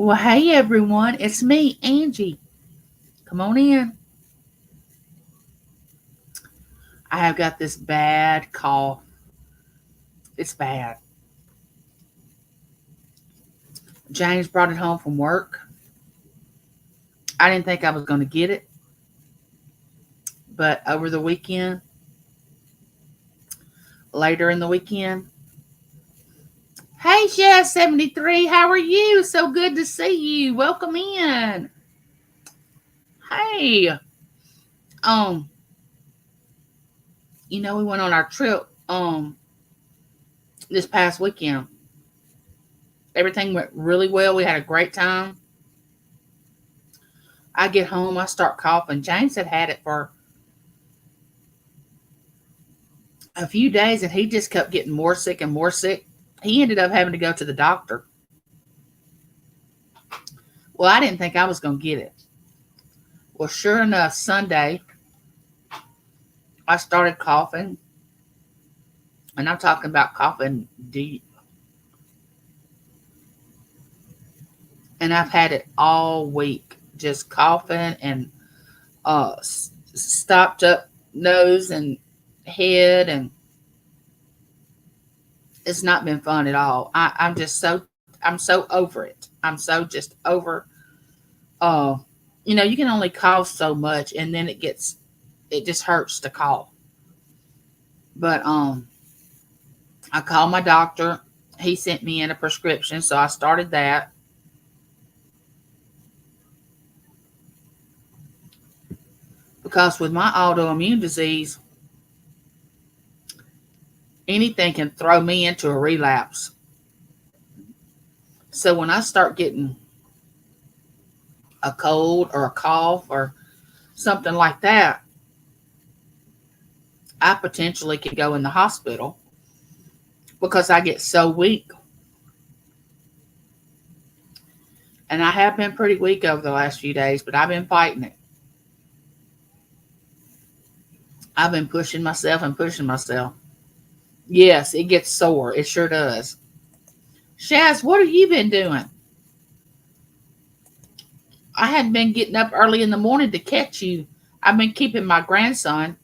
Well, hey everyone, it's me, Angie. Come on in. I have got this bad cough. It's bad. James brought it home from work. I didn't think I was going to get it, but over the weekend, later in the weekend, hey Chef 73, how are you? So good to see you. Welcome in. Hey, um, we went on our trip this past weekend. Everything went really well. We had a great time. I get home, I start coughing. James had it for a few days and he just kept getting more sick and more sick. He ended up having to go to the doctor. Well, I didn't think I was going to get it. Well, sure enough, Sunday, I started coughing. And I'm talking about coughing deep. And I've had it all week. Just coughing and stopped up nose and head. And it's not been fun at all. I'm so over it. I'm so just over. Uh, you can only cough so much, and then it just hurts to cough. But I called my doctor. He sent me in a prescription, so I started that. Because with my autoimmune disease, anything can throw me into a relapse. So when I start getting a cold or a cough or something like that, I potentially could go in the hospital because I get so weak. And I have been pretty weak over the last few days, but I've been fighting it. I've been pushing myself and pushing myself. Yes, it gets sore. It sure does. Shaz, what have you been doing? I hadn't been getting up early in the morning to catch you. I've been keeping my grandson.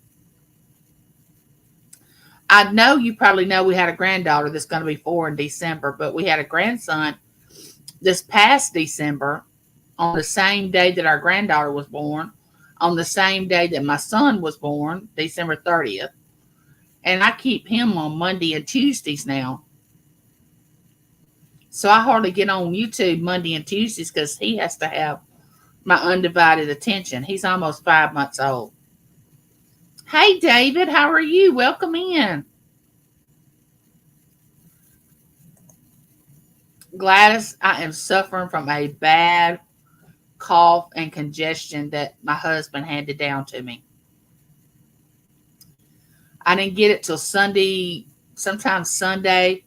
I know you probably know we had a granddaughter that's going to be 4 in December, but we had a grandson this past December on the same day that our granddaughter was born, on the same day that my son was born, December 30th. And I keep him on Monday and Tuesdays now. So I hardly get on YouTube Monday and Tuesdays because he has to have my undivided attention. He's almost 5 months old. Hey, David, how are you? Welcome in. Gladys, I am suffering from a bad cough and congestion that my husband handed down to me. I didn't get it till Sunday, sometimes Sunday,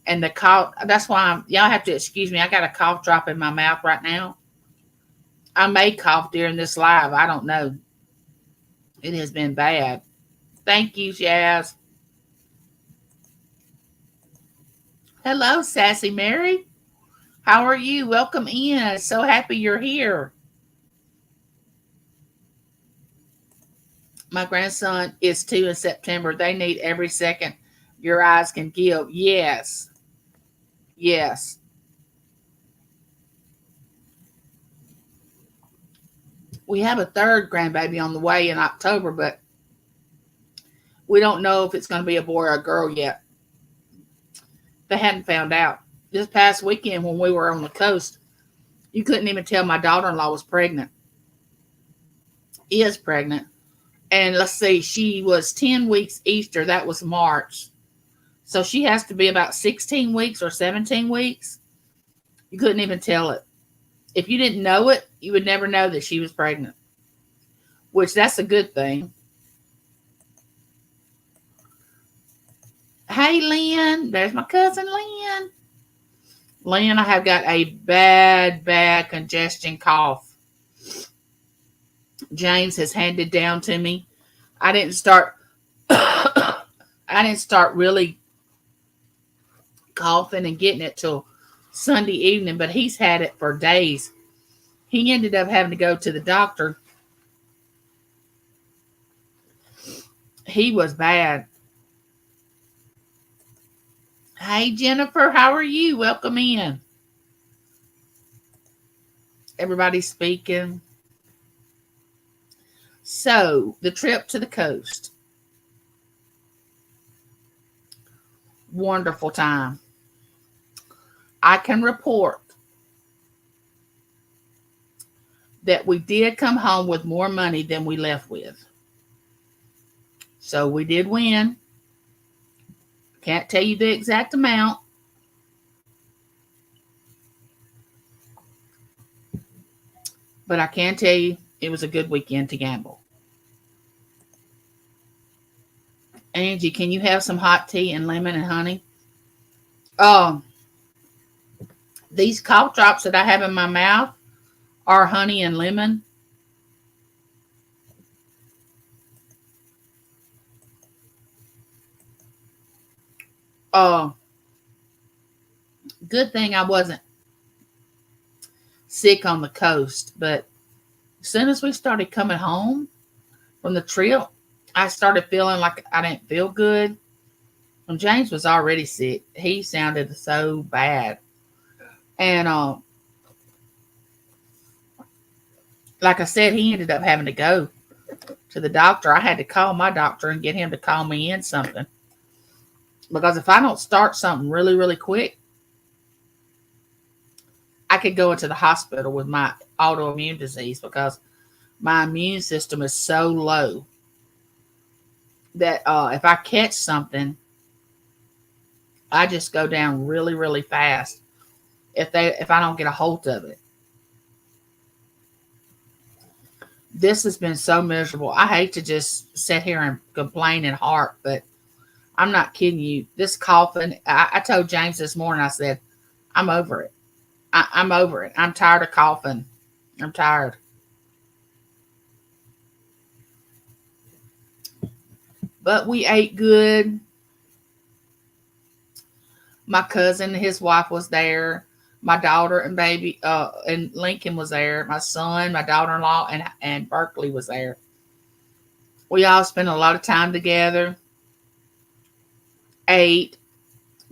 and the cough. That's why y'all have to excuse me. I got a cough drop in my mouth right now. I may cough during this live. I don't know. It has been bad. Thank you, Jazz. Hello, Sassy Mary. How are you? Welcome in. So happy you're here. My grandson is 2 in September. They need every second your eyes can give. Yes. Yes. We have a third grandbaby on the way in October, but we don't know if it's going to be a boy or a girl yet. They hadn't found out. This past weekend when we were on the coast, you couldn't even tell my daughter-in-law was pregnant. Is pregnant. And let's see, she was 10 weeks Easter. That was March. So she has to be about 16 weeks or 17 weeks. You couldn't even tell it. If you didn't know it, you would never know that she was pregnant, which that's a good thing. Hey, Lynn. There's my cousin, Lynn. Lynn, I have got a bad, bad congestion cough. James has handed down to me. I didn't start I didn't start really coughing and getting it till Sunday evening, but he's had it for days. He ended up having to go to the doctor. He was bad. Hey, Jennifer, how are you? Welcome in. Everybody's speaking. So, the trip to the coast. Wonderful time. I can report that we did come home with more money than we left with. So we did win. Can't tell you the exact amount. But I can tell you it was a good weekend to gamble. Angie, can you have some hot tea and lemon and honey? Um, these cough drops that I have in my mouth are honey and lemon. Uh, good thing I wasn't sick on the coast, but as soon as we started coming home from the trip, I started feeling like I didn't feel good. And James was already sick. He sounded so bad. And like I said, he ended up having to go to the doctor. I had to call my doctor and get him to call me in something. Because if I don't start something really, really quick, I could go into the hospital with my autoimmune disease because my immune system is so low that if I catch something, I just go down really, really fast if I don't get a hold of it. This has been so miserable. I hate to just sit here and complain and harp, but I'm not kidding you. This coughing, I told James this morning, I said, I'm over it. I'm over it. I'm tired of coughing. I'm tired. But we ate good. My cousin and his wife was there. My daughter and baby, and Lincoln was there. My son, my daughter-in-law, and Berkeley was there. We all spent a lot of time together. Ate,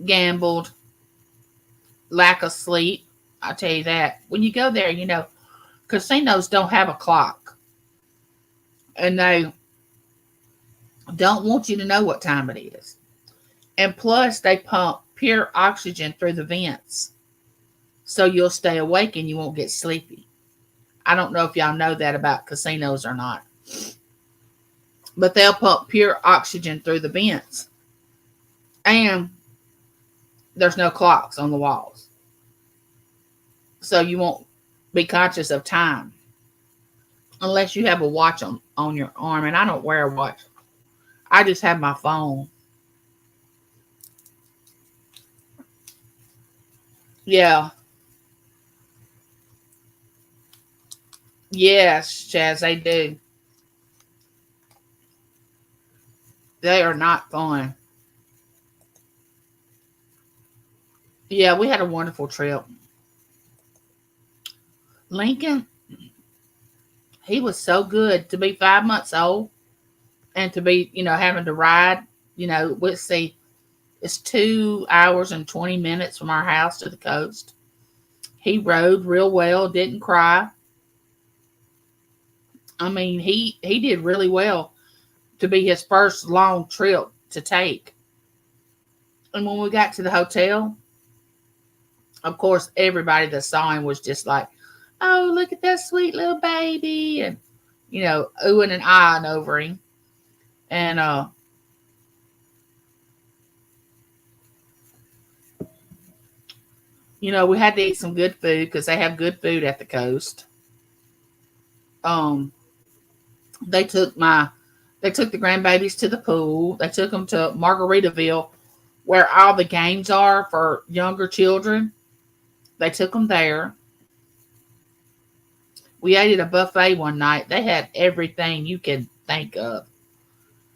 gambled, lack of sleep. I'll tell you that. When you go there, casinos don't have a clock. And they don't want you to know what time it is. And plus, they pump pure oxygen through the vents. So you'll stay awake and you won't get sleepy. I don't know if y'all know that about casinos or not. But they'll pump pure oxygen through the vents. And there's no clocks on the walls. So you won't be conscious of time. Unless you have a watch on your arm. And I don't wear a watch. I just have my phone. Yeah. Yes, Chaz, they do. They are not fun. Yeah, we had a wonderful trip. Lincoln, he was so good to be 5 months old and to be, having to ride, let's see, it's 2 hours and 20 minutes from our house to the coast. He rode real well, didn't cry. I mean, he did really well to be his first long trip to take. And when we got to the hotel, of course, everybody that saw him was just like, oh, look at that sweet little baby. And, oohing and eyeing over him. And, we had to eat some good food because they have good food at the coast. Um, they took the grandbabies to the pool. They took them to Margaritaville, where all the games are for younger children. They took them there. We ate at a buffet one night. They had everything you could think of.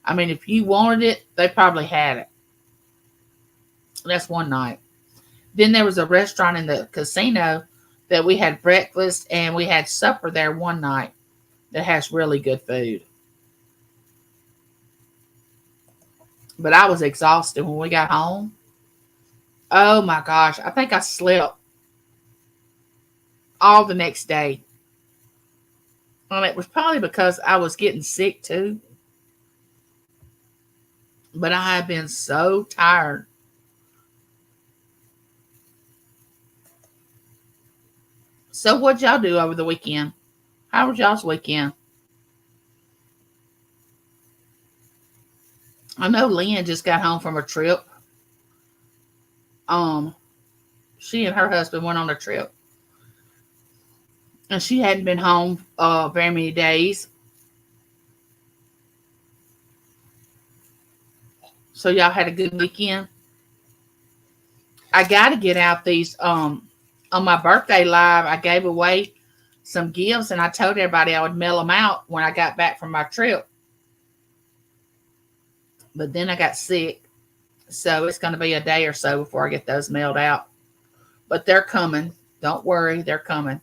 I mean, if you wanted it, they probably had it. That's one night. Then there was a restaurant in the casino that we had breakfast and we had supper there one night that has really good food. But I was exhausted when we got home. Oh my gosh, I think I slept all the next day. And it was probably because I was getting sick too. But I have been so tired. So what y'all do over the weekend? How was y'all's weekend? I know Lynn just got home from a trip. Um, she and her husband went on a trip, and she hadn't been home very many days. So y'all had a good weekend. I got to get out these on my birthday live. I gave away some gifts, and I told everybody I would mail them out when I got back from my trip. But then I got sick, so it's going to be a day or so before I get those mailed out. But they're coming. Don't worry, they're coming.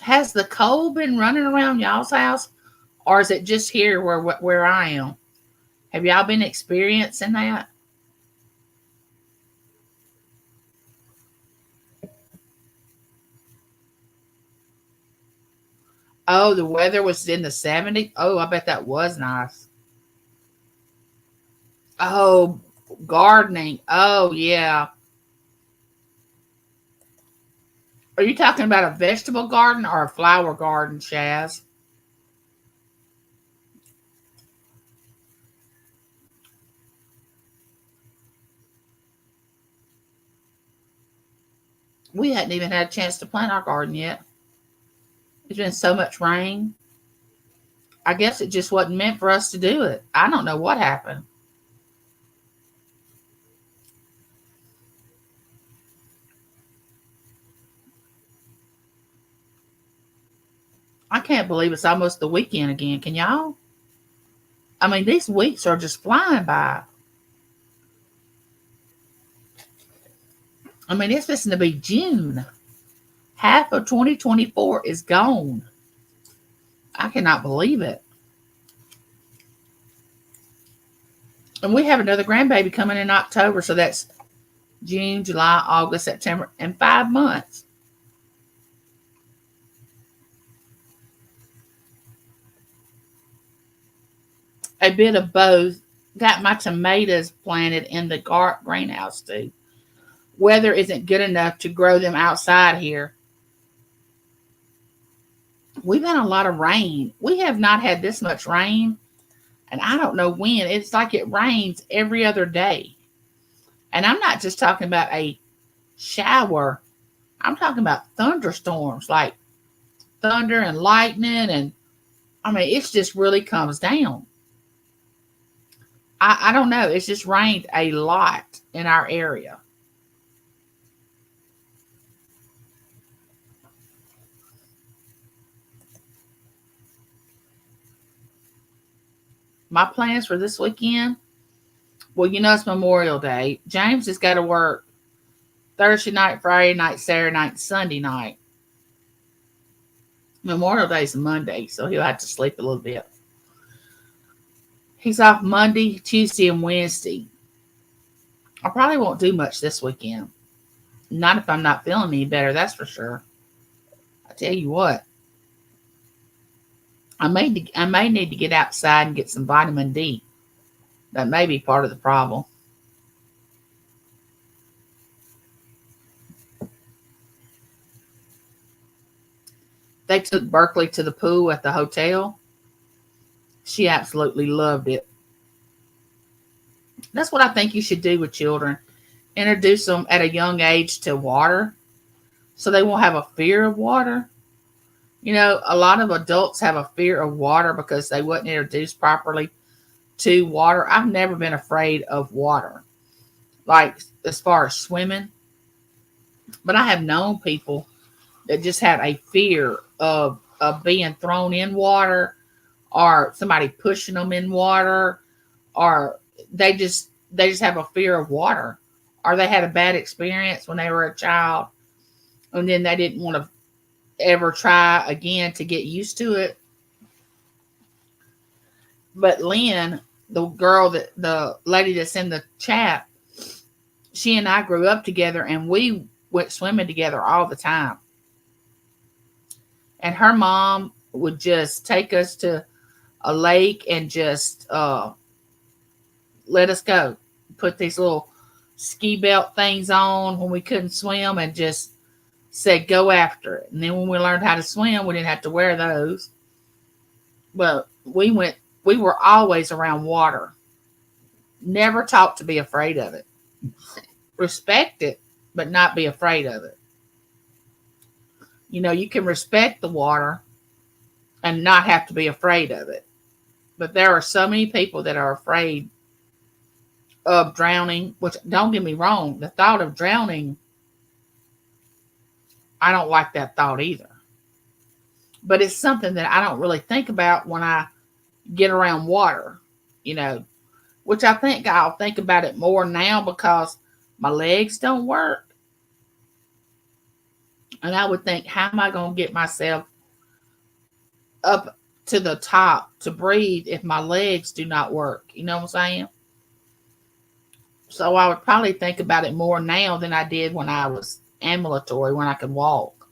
Has the cold been running around y'all's house, or is it just here where I am? Have y'all been experiencing that? Oh, the weather was in the 70s. Oh, I bet that was nice. Oh, gardening. Oh, yeah. Are you talking about a vegetable garden or a flower garden, Shaz? We hadn't even had a chance to plant our garden yet. There's been so much rain. I guess it just wasn't meant for us to do it. I don't know what happened. I can't believe it's almost the weekend again. Can y'all? I mean, these weeks are just flying by. I mean, it's fixing to be June. Half of 2024 is gone. I cannot believe it. And we have another grandbaby coming in October, so that's June, July, August, September, and 5 months. A bit of both. Got my tomatoes planted in the greenhouse too. Weather isn't good enough to grow them outside here. We've had a lot of rain. We have not had this much rain, and I don't know when. It's like it rains every other day. And I'm not just talking about a shower, I'm talking about thunderstorms, like thunder and lightning. And I mean, it just really comes down. I don't know. It's just rained a lot in our area. My plans for this weekend, well, it's Memorial Day. James has got to work Thursday night, Friday night, Saturday night, Sunday night. Memorial Day's Monday, so he'll have to sleep a little bit. He's off Monday, Tuesday, and Wednesday. I probably won't do much this weekend. Not if I'm not feeling any better, that's for sure. I tell you what, I may need to get outside and get some vitamin D. That may be part of the problem. They took Berkeley to the pool at the hotel. She absolutely loved it. That's what I think you should do with children. Introduce them at a young age to water so they won't have a fear of water. A lot of adults have a fear of water because they wasn't introduced properly to water. I've never been afraid of water, like as far as swimming, but I have known people that just had a fear of being thrown in water or somebody pushing them in water or they just have a fear of water, or they had a bad experience when they were a child, and then they didn't want to ever try again to get used to it. But Lynn, the lady that's in the chat, she and I grew up together, and we went swimming together all the time. And her mom would just take us to a lake and just let us go. Put these little ski belt things on when we couldn't swim, and just said go after it. And then when we learned how to swim, we didn't have to wear those. But we were always around water. Never taught to be afraid of it. Respect it, but not be afraid of it. You can respect the water and not have to be afraid of it. But there are so many people that are afraid of drowning, which, don't get me wrong, the thought of drowning, I don't like that thought either. But it's something that I don't really think about when I get around water, which I think I'll think about it more now because my legs don't work. And I would think, how am I going to get myself up to the top to breathe if my legs do not work? You know what I'm saying? So I would probably think about it more now than I did when I was ambulatory, when I could walk.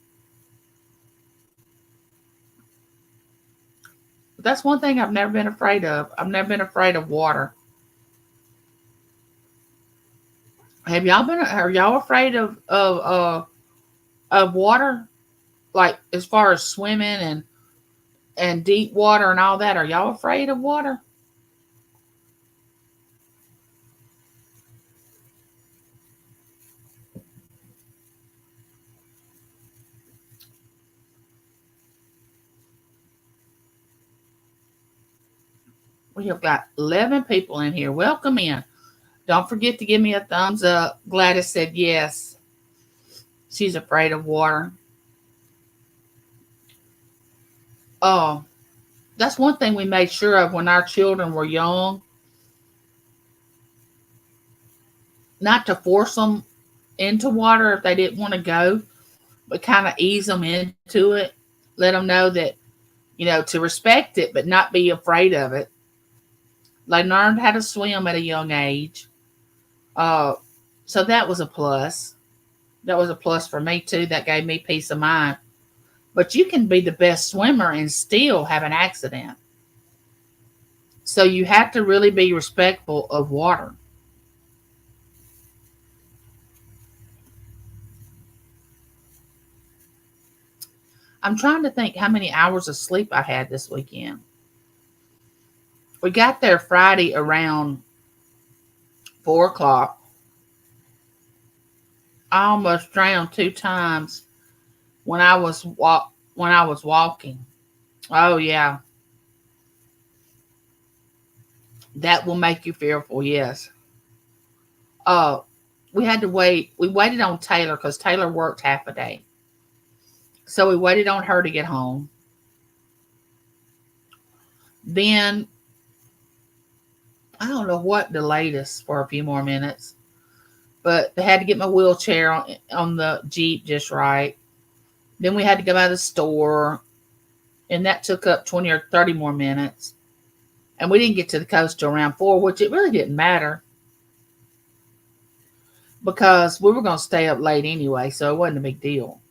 But that's one thing I've never been afraid of. I've never been afraid of water. Are y'all afraid of water? Like, as far as swimming and deep water and all that, are y'all afraid of water? We have got 11 people in here. Welcome in. Don't forget to give me a thumbs up. Gladys said yes. She's afraid of water. Oh, that's one thing we made sure of when our children were young. Not to force them into water if they didn't want to go, but kind of ease them into it. Let them know that, to respect it, but not be afraid of it. They learned how to swim at a young age. So that was a plus. That was a plus for me too. That gave me peace of mind. But you can be the best swimmer and still have an accident. So you have to really be respectful of water. I'm trying to think how many hours of sleep I had this weekend. We got there Friday around 4 o'clock. I almost drowned 2 times when I was walking. Oh yeah, that will make you fearful. Yes. Uh, we had to wait. We waited on Taylor because Taylor worked half a day, so we waited on her to get home. Then I don't know what delayed us for a few more minutes, but they had to get my wheelchair on the Jeep just right. Then we had to go by the store, and that took up 20 or 30 more minutes. And we didn't get to the coast till around 4, which it really didn't matter because we were going to stay up late anyway, so it wasn't a big deal.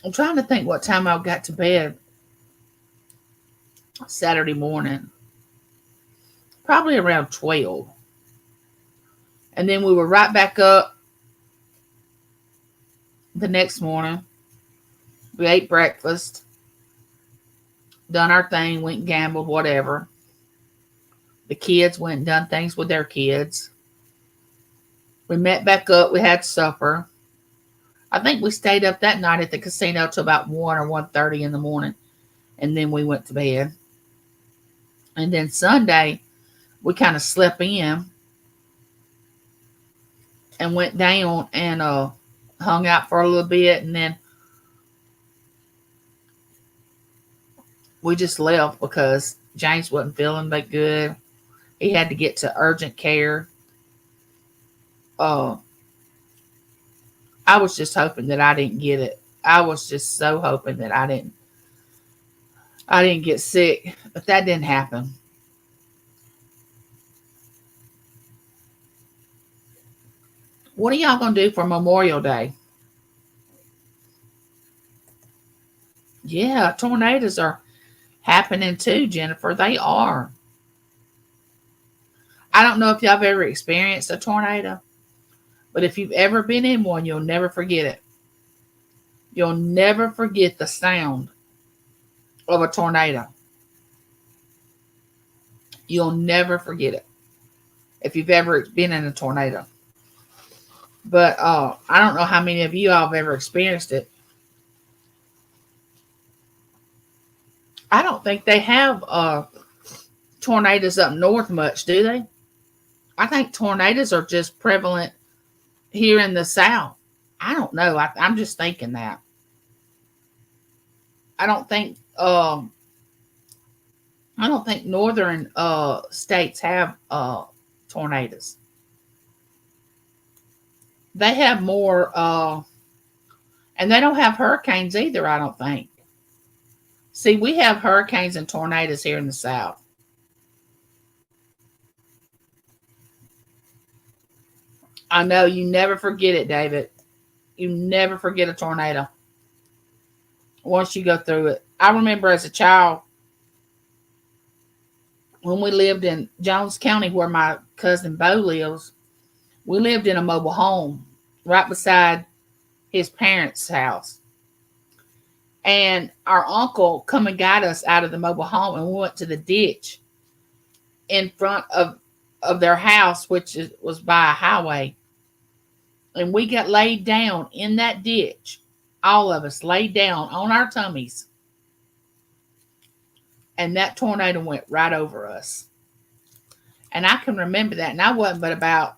I'm trying to think what time I got to bed Saturday morning. Probably around 12. And then we were right back up the next morning. We ate breakfast, done our thing, went and gambled, whatever. The kids went and done things with their kids. We met back up. We had supper. I think we stayed up that night at the casino till about 1 or 1:30 in the morning. And then we went to bed. And then Sunday, we kind of slept in and went down and hung out for a little bit. And then we just left because James wasn't feeling that good. He had to get to urgent care. Uh, I was just hoping that I didn't get it. I was just so hoping that I didn't get sick, but that didn't happen. What are y'all gonna do for Memorial Day? Yeah, tornadoes are happening too, Jennifer. They are. I don't know if y'all have ever experienced a tornado, but if you've ever been in one, you'll never forget it. You'll never forget the sound of a tornado. You'll never forget it if you've ever been in a tornado. But I don't know how many of you all have ever experienced it. I don't think they have tornadoes up north much, do they? I think tornadoes are just prevalent here in the south. I don't know. I'm just thinking that. I don't think I don't think northern states have tornadoes. They have more and they don't have hurricanes either, I don't think. See, we have hurricanes and tornadoes here in the south. I know you never forget it, David. You never forget a tornado once you go through it. I remember as a child when we lived in Jones County, where my cousin Bo lives, we lived in a mobile home right beside his parents' house. And our uncle come and got us out of the mobile home, and we went to the ditch in front of their house, was by a highway. And we got laid down in that ditch. All of us laid down on our tummies. And that tornado went right over us. And I can remember that. And I wasn't but about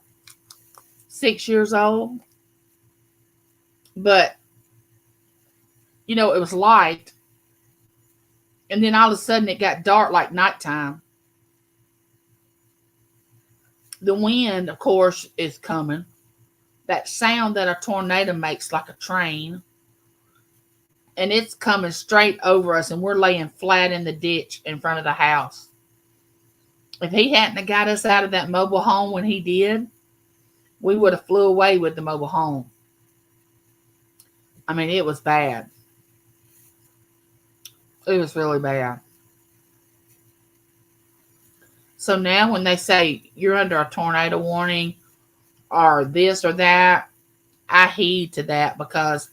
6 years old. But, it was light. And then all of a sudden it got dark like nighttime. The wind, of course, is coming. That sound that a tornado makes, like a train. And it's coming straight over us, and we're laying flat in the ditch in front of the house. If he hadn't have got us out of that mobile home when he did, we would have flew away with the mobile home. I mean, it was bad. It was really bad. So now when they say you're under a tornado warning or this or that, I heed to that because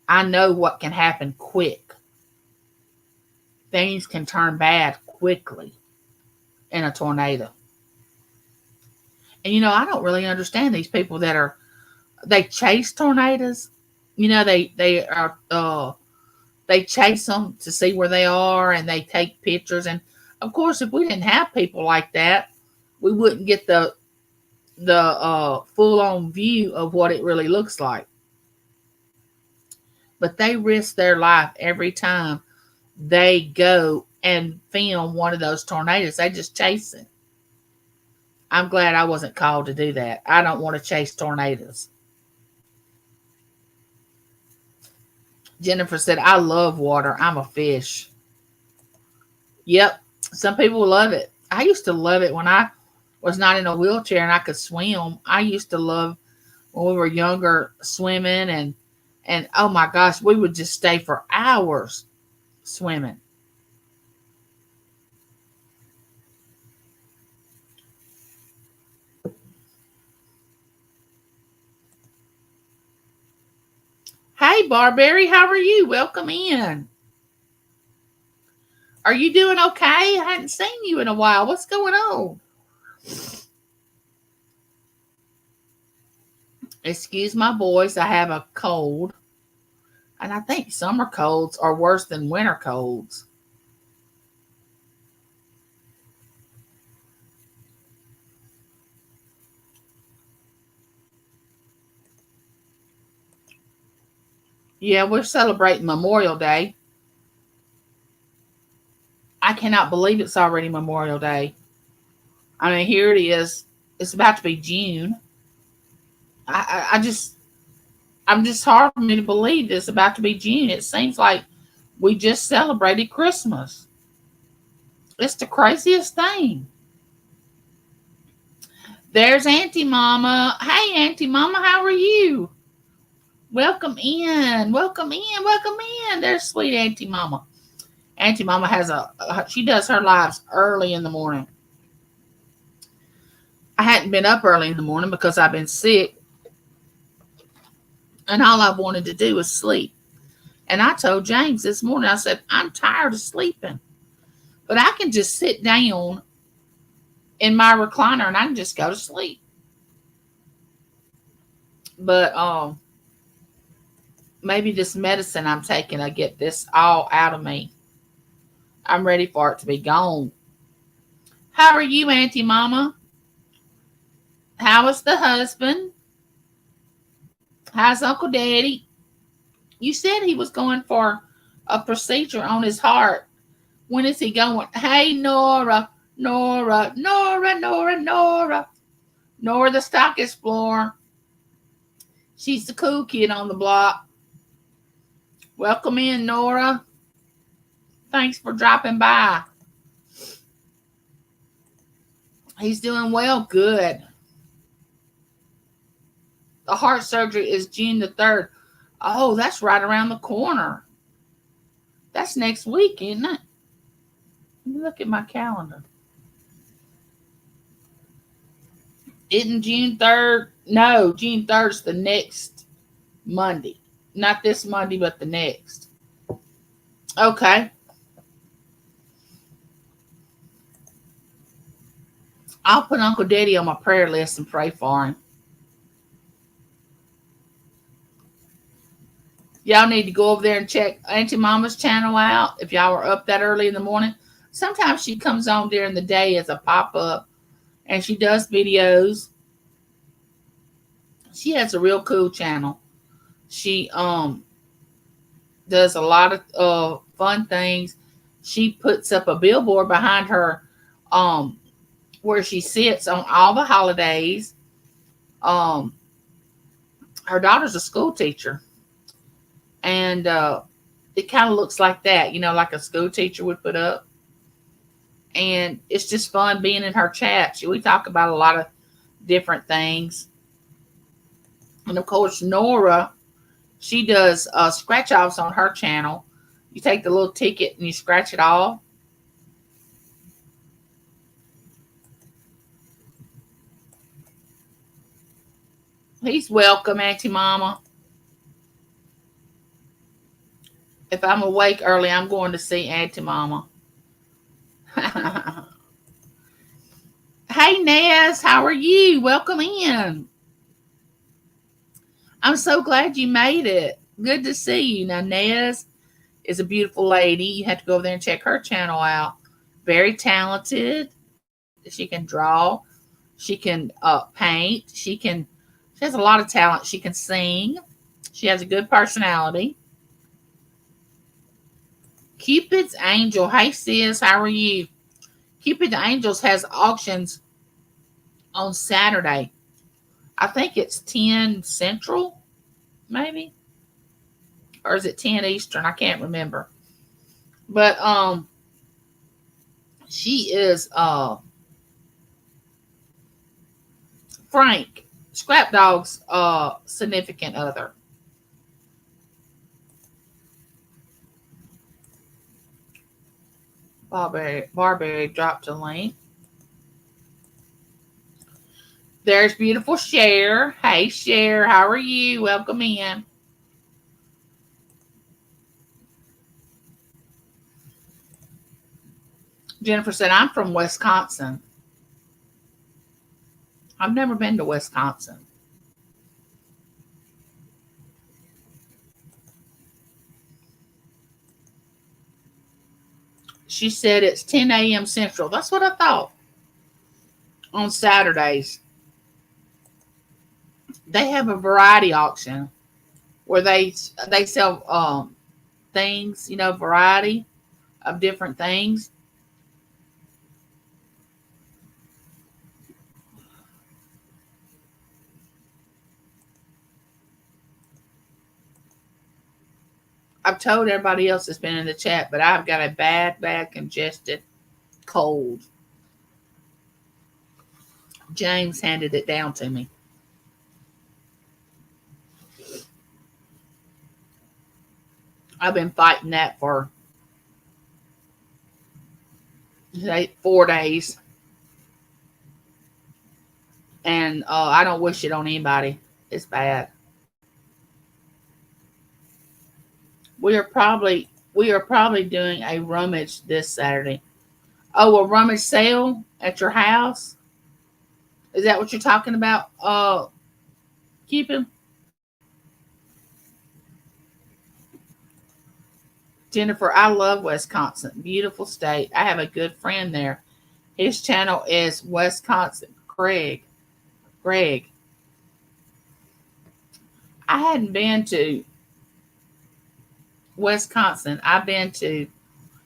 I know what can happen quick. Things can turn bad quickly in a tornado. And I don't really understand these people they chase tornadoes. They chase them to see where they are, and they take pictures. And of course, if we didn't have people like that, we wouldn't get the full on view of what it really looks like. But they risk their life every time they go and film one of those tornadoes. They just chase it. I'm glad I wasn't called to do that. I don't want to chase tornadoes. Jennifer said, I love water. I'm a fish. Yep. Some people love it. I used to love it when I was not in a wheelchair and I could swim. I used to love when we were younger swimming and oh my gosh, we would just stay for hours swimming. Hey, Barberry, how are you? Welcome in. Are you doing okay? I hadn't seen you in a while. What's going on? Excuse my voice. I have a cold. And I think summer colds are worse than winter colds. Yeah, we're celebrating Memorial Day. I cannot believe it's already Memorial Day. I mean, here it is. It's about to be June. I just, I'm just hard for me to believe it's about to be June. It seems like we just celebrated Christmas. It's the craziest thing. There's Auntie Mama. Hey, Auntie Mama, how are you? Welcome in. Welcome in. Welcome in. There's sweet Auntie Mama. Auntie Mama has she does her lives early in the morning. I hadn't been up early in the morning because I've been sick, and all I wanted to do was sleep. And I told James this morning, I said, I'm tired of sleeping, but I can just sit down in my recliner and I can just go to sleep. But maybe this medicine I'm taking, I get this all out of me. I'm ready for it to be gone. How are you, Auntie Mama? How is the husband? How's Uncle Daddy? You said he was going for a procedure on his heart. When is he going? Hey, Nora, Nora, Nora, Nora, Nora. Nora the stock explorer. She's the cool kid on the block. Welcome in, Nora. Thanks for dropping by. He's doing well. Good. The heart surgery is June the 3rd. Oh, that's right around the corner. That's next week, isn't it? Let me look at my calendar. Isn't June 3rd? No, June 3rd is the next Monday. Not this Monday, but the next. Okay. I'll put Uncle Daddy on my prayer list and pray for him. Y'all need to go over there and check Auntie Mama's channel out if y'all are up that early in the morning. Sometimes she comes on during the day as a pop-up, and she does videos. She has a real cool channel. She does a lot of fun things. She puts up a billboard behind her where she sits on all the holidays. Her daughter's a school teacher. And it kind of looks like that, like a school teacher would put up. And it's just fun being in her chat. We talk about a lot of different things. And of course, Nora, she does scratch offs on her channel. You take the little ticket and you scratch it off. He's welcome, Auntie Mama. If I'm awake early, I'm going to see Auntie Mama. Hey, Nez, how are you? Welcome in. I'm so glad you made it. Good to see you. Now, Nez is a beautiful lady. You have to go over there and check her channel out. Very talented. She can draw. She can paint. She has a lot of talent. She can sing. She has a good personality. Cupid's Angel. Hey, sis, how are you? Cupid's Angels has auctions on Saturday. I think it's 10 Central, maybe. Or is it 10 Eastern? I can't remember. But she is Frank, Scrap Dog's significant other. Barberry dropped a link. There's beautiful Cher. Hey, Cher, how are you? Welcome in. Jennifer said, I'm from Wisconsin. I've never been to Wisconsin. She said it's 10 a.m. Central. That's what I thought. On Saturdays. They have a variety auction where they sell things, variety of different things. I've told everybody else that's been in the chat, but I've got a bad, bad congested cold. James handed it down to me. I've been fighting that for 4 days. And I don't wish it on anybody. It's bad. We are probably doing a rummage this Saturday. Oh, a rummage sale at your house? Is that what you're talking about? Keep him. Jennifer, I love Wisconsin. Beautiful state. I have a good friend there. His channel is Wisconsin Greg. Greg. I hadn't been to Wisconsin. I've been to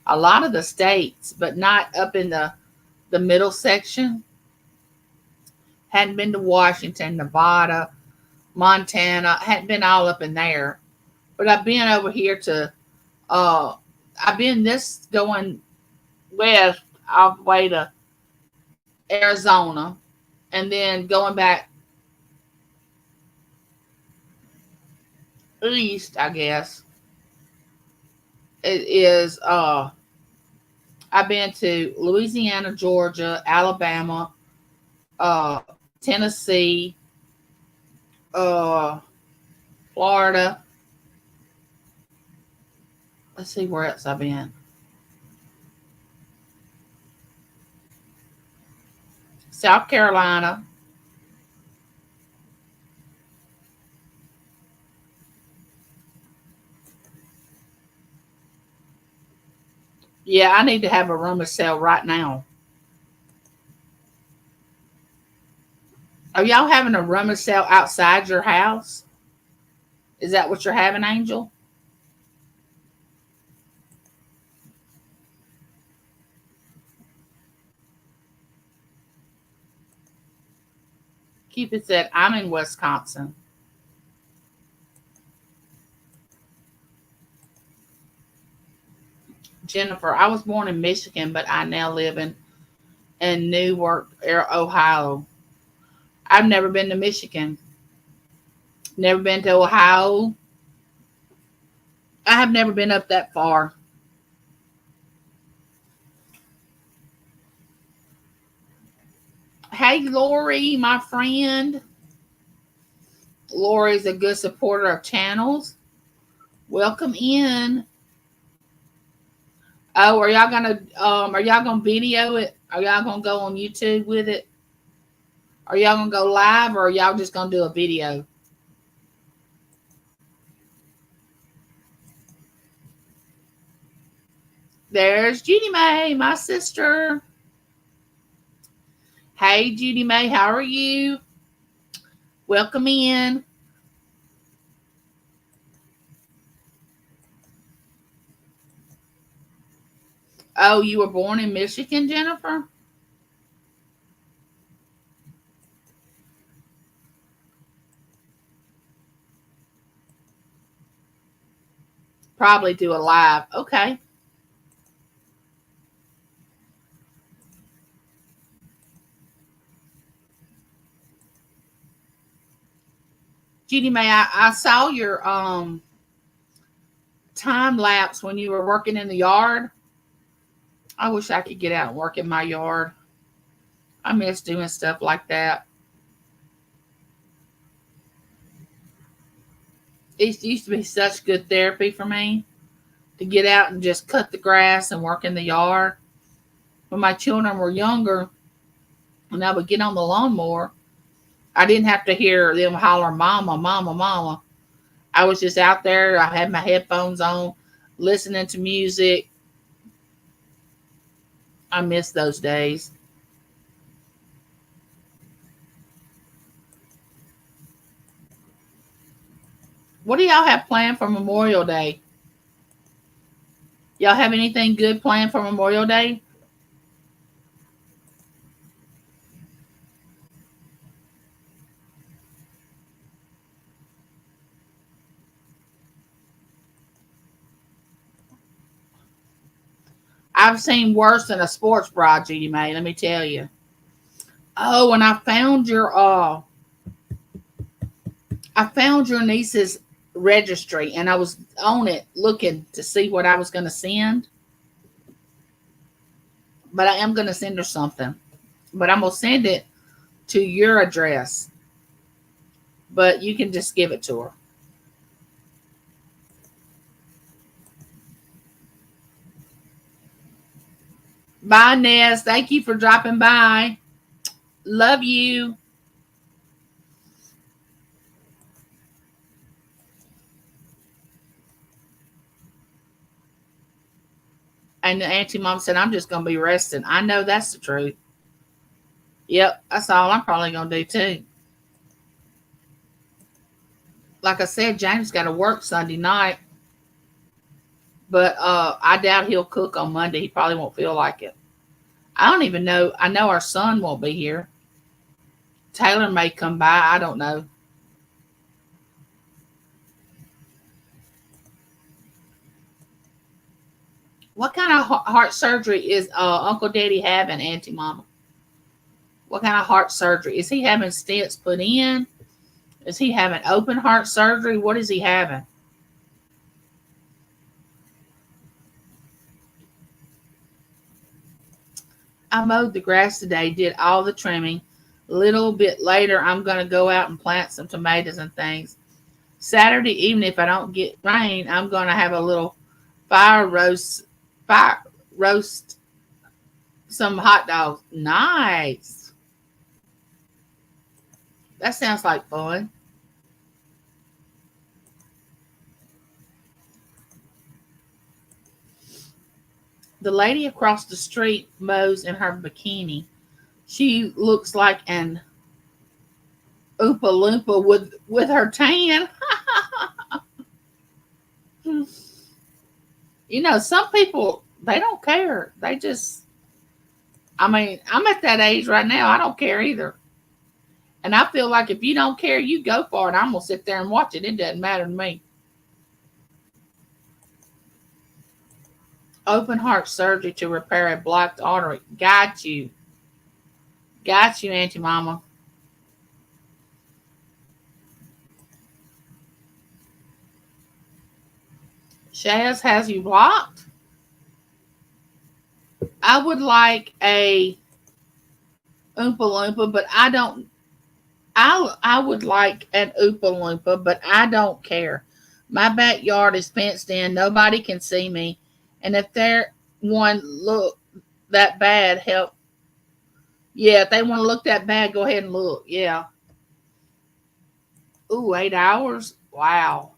a lot of the states, but not up in the middle section. Hadn't been to Washington, Nevada, Montana. Hadn't been all up in there. But I've been over here to I've been this going west all the way to Arizona, and then going back east, I guess. It is I've been to Louisiana, Georgia, Alabama, Tennessee, Florida. Let's see where else I've been. South Carolina. Yeah, I need to have a rummage sale right now. Are y'all having a rummage sale outside your house? Is that what you're having, Angel? Cupid said, I'm in Wisconsin. Jennifer, I was born in Michigan, but I now live in Newark, Ohio. I've never been to Michigan. Never been to Ohio. I have never been up that far. Hey, Lori, my friend. Lori's a good supporter of channels. Welcome in. Oh, are y'all gonna video it? Are y'all gonna go on YouTube with it? Are y'all gonna go live, or are y'all just gonna do a video? There's Judy May, my sister. Hey, Judy May, how are you? Welcome in. Oh, you were born in Michigan, Jennifer? Probably do a live. Okay. Judy May, I saw your time lapse when you were working in the yard. I wish I could get out and work in my yard. I miss doing stuff like that. It used to be such good therapy for me to get out and just cut the grass and work in the yard. When my children were younger and I would get on the lawnmower, I didn't have to hear them holler, Mama, Mama, Mama. I was just out there. I had my headphones on, listening to music. I miss those days. What do y'all have planned for Memorial Day? Y'all have anything good planned for Memorial Day? I've seen worse than a sports bra, Judy May, let me tell you. Oh, and I found your niece's registry, and I was on it looking to see what I was going to send. But I am going to send her something. But I'm going to send it to your address. But you can just give it to her. Bye, Ness. Thank you for dropping by. Love you. And the auntie mom said, I'm just going to be resting. I know that's the truth. Yep, that's all I'm probably going to do too. Like I said, James got to work Sunday night. But I doubt he'll cook on Monday. He probably won't feel like it. I don't even know. I know our son won't be here. Taylor may come by. I don't know. What kind of heart surgery is Uncle Daddy having, Auntie Mama? What kind of heart surgery? Is he having stents put in? Is he having open heart surgery? What is he having? I mowed the grass today, did all the trimming. A little bit later, I'm going to go out and plant some tomatoes and things. Saturday evening, if I don't get rain, I'm going to have a little fire roast, fire roast some hot dogs. Nice. That sounds like fun. The lady across the street mows in her bikini. She looks like an Oompa Loompa with her tan. You know, some people, they don't care. They just, I mean, I'm at that age right now. I don't care either. And I feel like if you don't care, you go for it. I'm going to sit there and watch it. It doesn't matter to me. Open heart surgery to repair a blocked artery. Got you. Got you, Auntie Mama. Shaz has you blocked? I would like a Oompa Loompa, but I don't. I would like an Oompa Loompa, but I don't care. My backyard is fenced in. Nobody can see me. And if they're one look that bad, help. Yeah, if they want to look that bad, go ahead and look. Yeah. Ooh, 8 hours? Wow.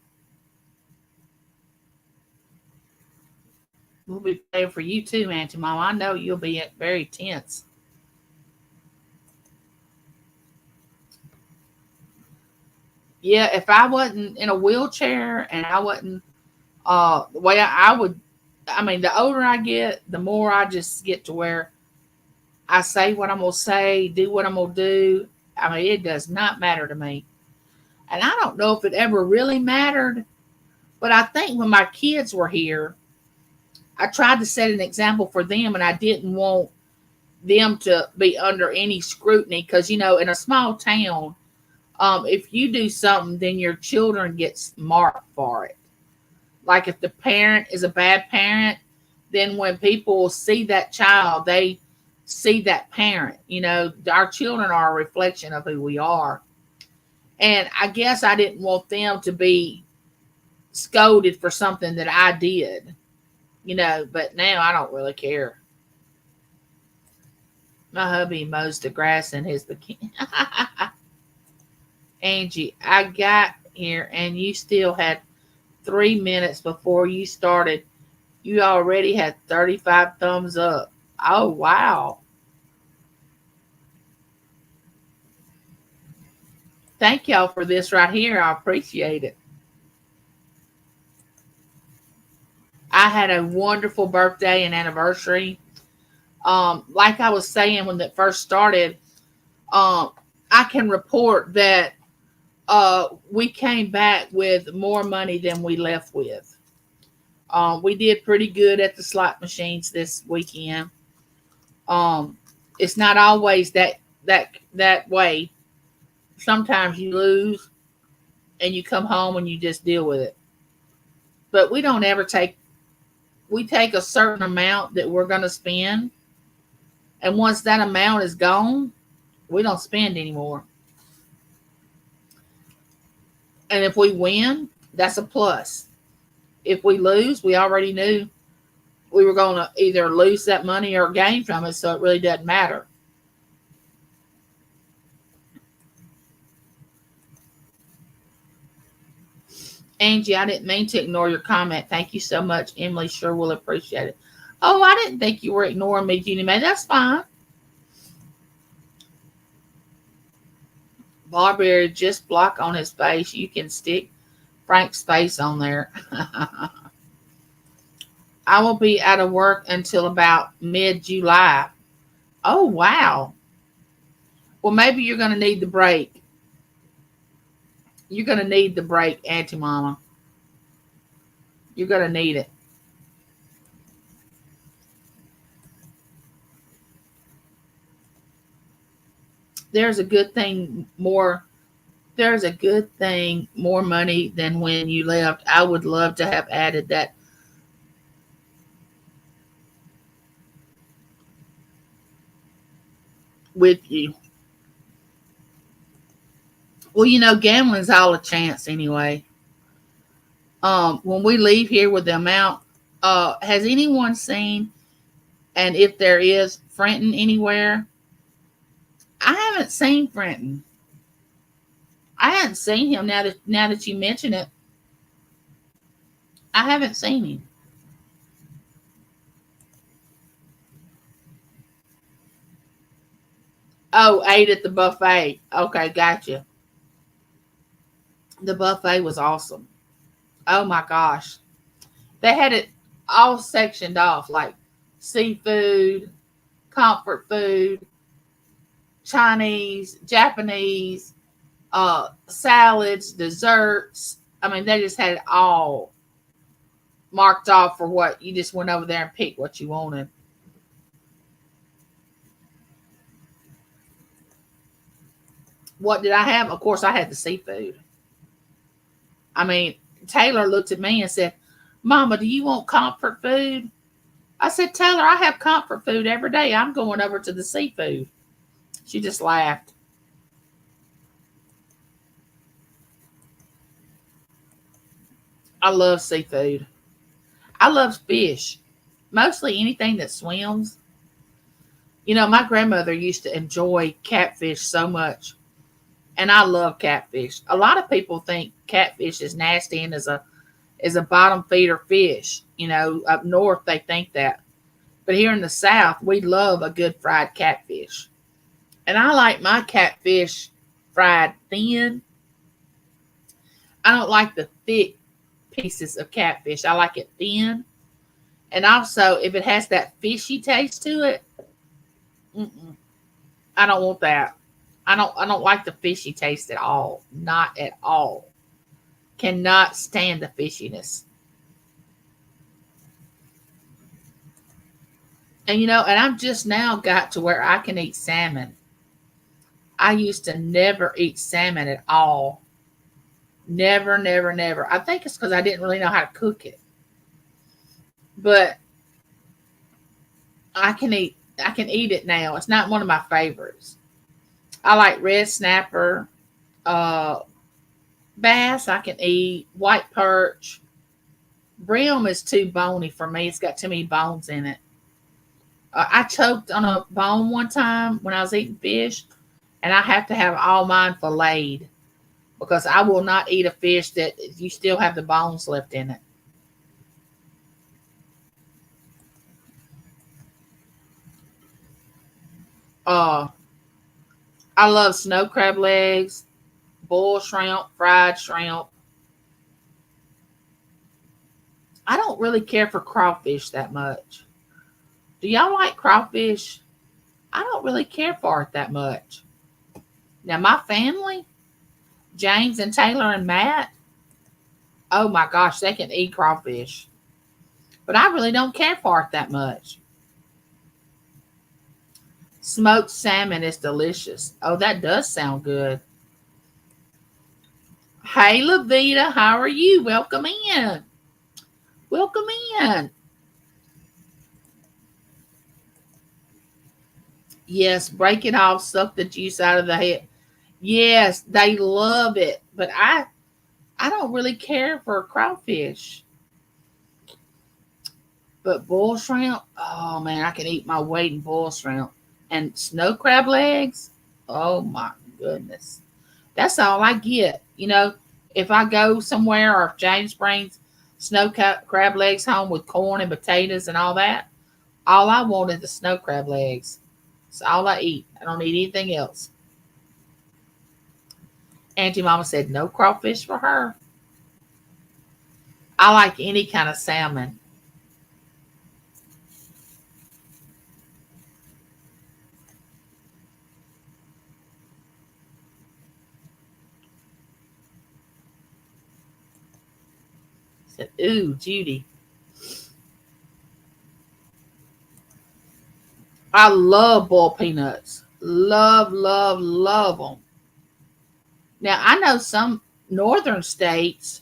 We'll be praying for you too, Auntie Mama. I know you'll be very tense. Yeah, if I wasn't in a wheelchair and I wasn't the way I would, I mean, the older I get, the more I just get to where I say what I'm gonna say, do what I'm gonna do. I mean, it does not matter to me. And I don't know if it ever really mattered, but I think when my kids were here, I tried to set an example for them, and I didn't want them to be under any scrutiny because, you know, in a small town, if you do something, then your children get marked for it. Like if the parent is a bad parent, then when people see that child, they see that parent. You know, our children are a reflection of who we are. And I guess I didn't want them to be scolded for something that I did, you know, but now I don't really care. My hubby mows the grass in his bikini. Angie, I got here and you still had 3 minutes before you started. You already had 35 thumbs up. Oh, wow. Thank y'all for this right here. I appreciate it. I had a wonderful birthday and anniversary. Like I was saying when that first started, um, I can report that we came back with more money than we left with. We did pretty good at the slot machines this weekend. Um, it's not always that way. Sometimes you lose and you come home and you just deal with it. But we don't ever take we take a certain amount that we're going to spend, and once that amount is gone, we don't spend anymore. And if we win, that's a plus. If we lose, we already knew we were going to either lose that money or gain from it, so it really doesn't matter. Angie, I didn't mean to ignore your comment. Thank you so much. Emily sure will appreciate it. Oh, I didn't think you were ignoring me, Jeannie Mae. That's fine. Barberry, just block on his face. You can stick Frank's face on there. I will be out of work until about mid-July. Oh, wow. Well, maybe you're going to need the break. You're going to need the break, Auntie Mama. You're going to need it. There's a good thing more. There's a good thing more money than when you left. I would love to have added that with you. Well, gambling's all a chance anyway. When we leave here with the amount, has anyone seen, and if there is, Frenton anywhere? I haven't seen Frenton. I hadn't seen him now that you mention it. I haven't seen him. Oh, ate at the buffet. Okay, gotcha. The buffet was awesome. Oh my gosh. They had it all sectioned off like seafood, comfort food, Chinese, Japanese, salads, desserts. I mean, they just had it all marked off for what you just went over there and picked what you wanted. What did I have? Of course, I had the seafood. I mean, Taylor looked at me and said, Mama, do you want comfort food? I said, Taylor, I have comfort food every day. I'm going over to the seafood. She just laughed. I love seafood. I love fish, mostly anything that swims. My grandmother used to enjoy catfish so much, and I love catfish. A lot of people think catfish is nasty and is a bottom feeder fish. Up north they think that, but here in the South we love a good fried catfish, and I like my catfish fried thin. I don't like the thick pieces of catfish. I like it thin, and also if it has that fishy taste to it, mm-mm, I don't want that. I don't like the fishy taste at all. Not at all. Cannot stand the fishiness. And I'm just now got to where I can eat salmon. I used to never eat salmon at all. Never, never, never. I think it's because I didn't really know how to cook it. But I can eat it now. It's not one of my favorites. I like red snapper, uh, bass. I can eat white perch. Brim is too bony for me. It's got too many bones in it. I choked on a bone one time when I was eating fish, and I have to have all mine filleted because I will not eat a fish that you still have the bones left in it. Uh, I love snow crab legs, boiled shrimp, fried shrimp. I don't really care for crawfish that much. Do y'all like crawfish? I don't really care for it that much. Now, my family, James and Taylor and Matt, oh my gosh, they can eat crawfish. but I really don't care for it that much. Smoked salmon is delicious. Oh, that does sound good. Hey, Lavita, how are you? Welcome in. Welcome in. Yes, break it off, suck the juice out of the head. Yes, they love it, but I don't really care for crawfish. But boiled shrimp, oh man, I can eat my weight in boiled shrimp. And snow crab legs, oh my goodness. That's all I get. If I go somewhere or if James brings crab legs home with corn and potatoes and all that, all I want is the snow crab legs. It's all I eat. I don't eat anything else. Auntie Mama said no crawfish for her. I like any kind of salmon. Said, ooh, Judy. I love boiled peanuts. Love, love, love them. Now, I know some northern states,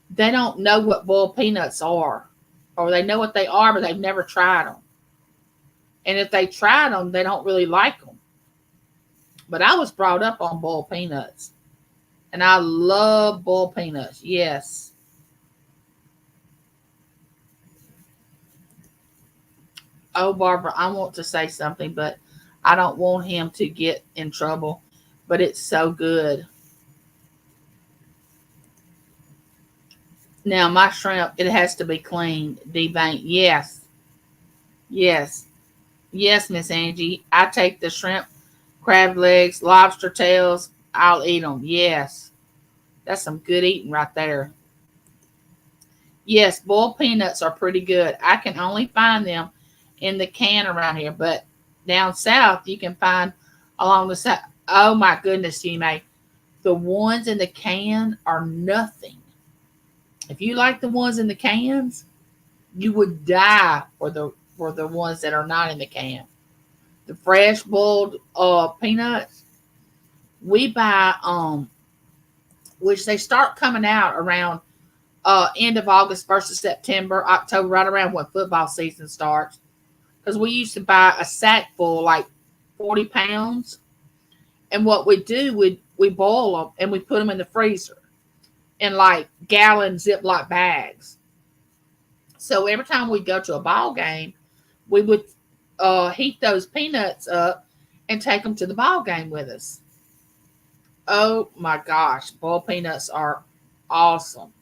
they don't know what boiled peanuts are. Or they know what they are, but they've never tried them. And if they tried them, they don't really like them. But I was brought up on boiled peanuts. And I love boiled peanuts. Yes. Oh, Barbara, I want to say something, but I don't want him to get in trouble. But it's so good. Now, my shrimp, it has to be clean, deveined. Yes. Yes. Yes, Miss Angie. I take the shrimp, crab legs, lobster tails. I'll eat them. Yes. That's some good eating right there. Yes, boiled peanuts are pretty good. I can only find them in the can around here, but down south you can find along the side. Oh my goodness, you may. The ones in the can are nothing. If you like the ones in the cans, you would die for the ones that are not in the can. The fresh boiled peanuts we buy which they start coming out around end of August, 1st of September, October, right around when football season starts. Because we used to buy a sack full, like 40 pounds. And what we do, we boil them and we put them in the freezer in like gallon Ziploc bags. So every time we go to a ball game, we would heat those peanuts up and take them to the ball game with us. Oh my gosh, boiled peanuts are awesome.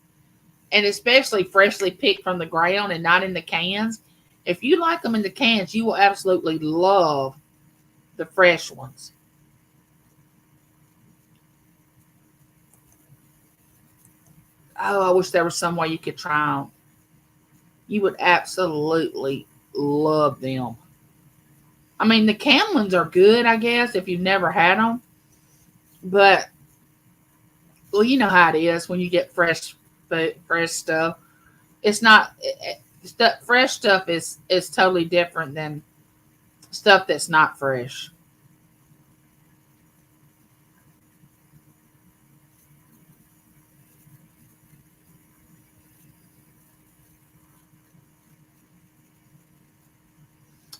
And especially freshly picked from the ground and not in the cans. If you like them in the cans, you will absolutely love the fresh ones. Oh, I wish there was some way you could try them. You would absolutely love them. I mean, the canned ones are good, I guess, if you've never had them. But, well, you know how it is when you get fresh stuff. It's not, fresh stuff is totally different than stuff that's not fresh.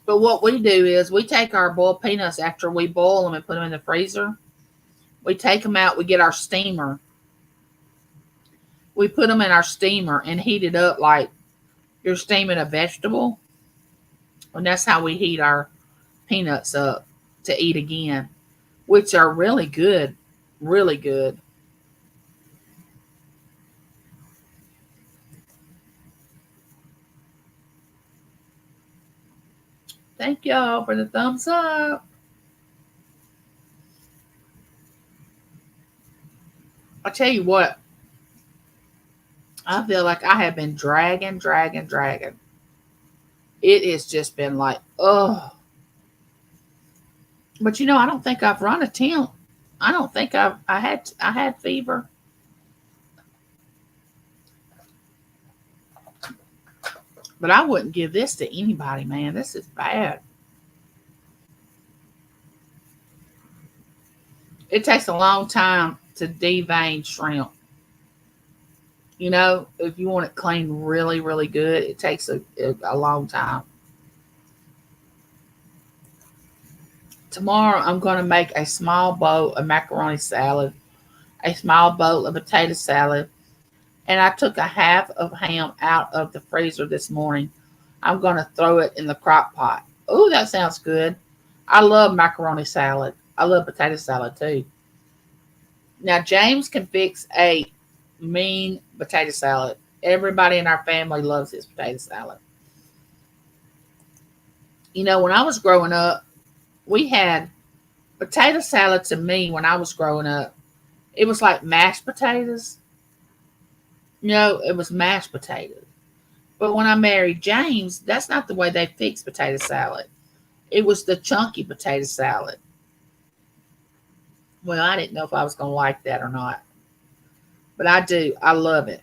But what we do is we take our boiled peanuts after we boil them and put them in the freezer. We take them out, we get our steamer. We put them in our steamer and heat it up like you're steaming a vegetable. And that's how we heat our peanuts up to eat again, which are really good. Really good. Thank y'all for the thumbs up. I tell you what, I feel like I have been dragging, dragging, dragging. It has just been like, oh. But I don't think I've run a temp. I don't think I had fever. But I wouldn't give this to anybody, man. This is bad. It takes a long time to devein shrimp. You know, if you want it clean really, really good, it takes a long time. Tomorrow, I'm going to make a small bowl of macaroni salad, a small bowl of potato salad, and I took a half of ham out of the freezer this morning. I'm going to throw it in the crock pot. Oh, that sounds good. I love macaroni salad. I love potato salad too. Now, James can fix a mean potato salad. Everybody in our family loves his potato salad. You know, when I was growing up, we had potato salad to me when I was growing up. It was like mashed potatoes. No, it was mashed potatoes. But when I married James, that's not the way they fix potato salad. It was the chunky potato salad. Well, I didn't know if I was going to like that or not, but I do. I love it.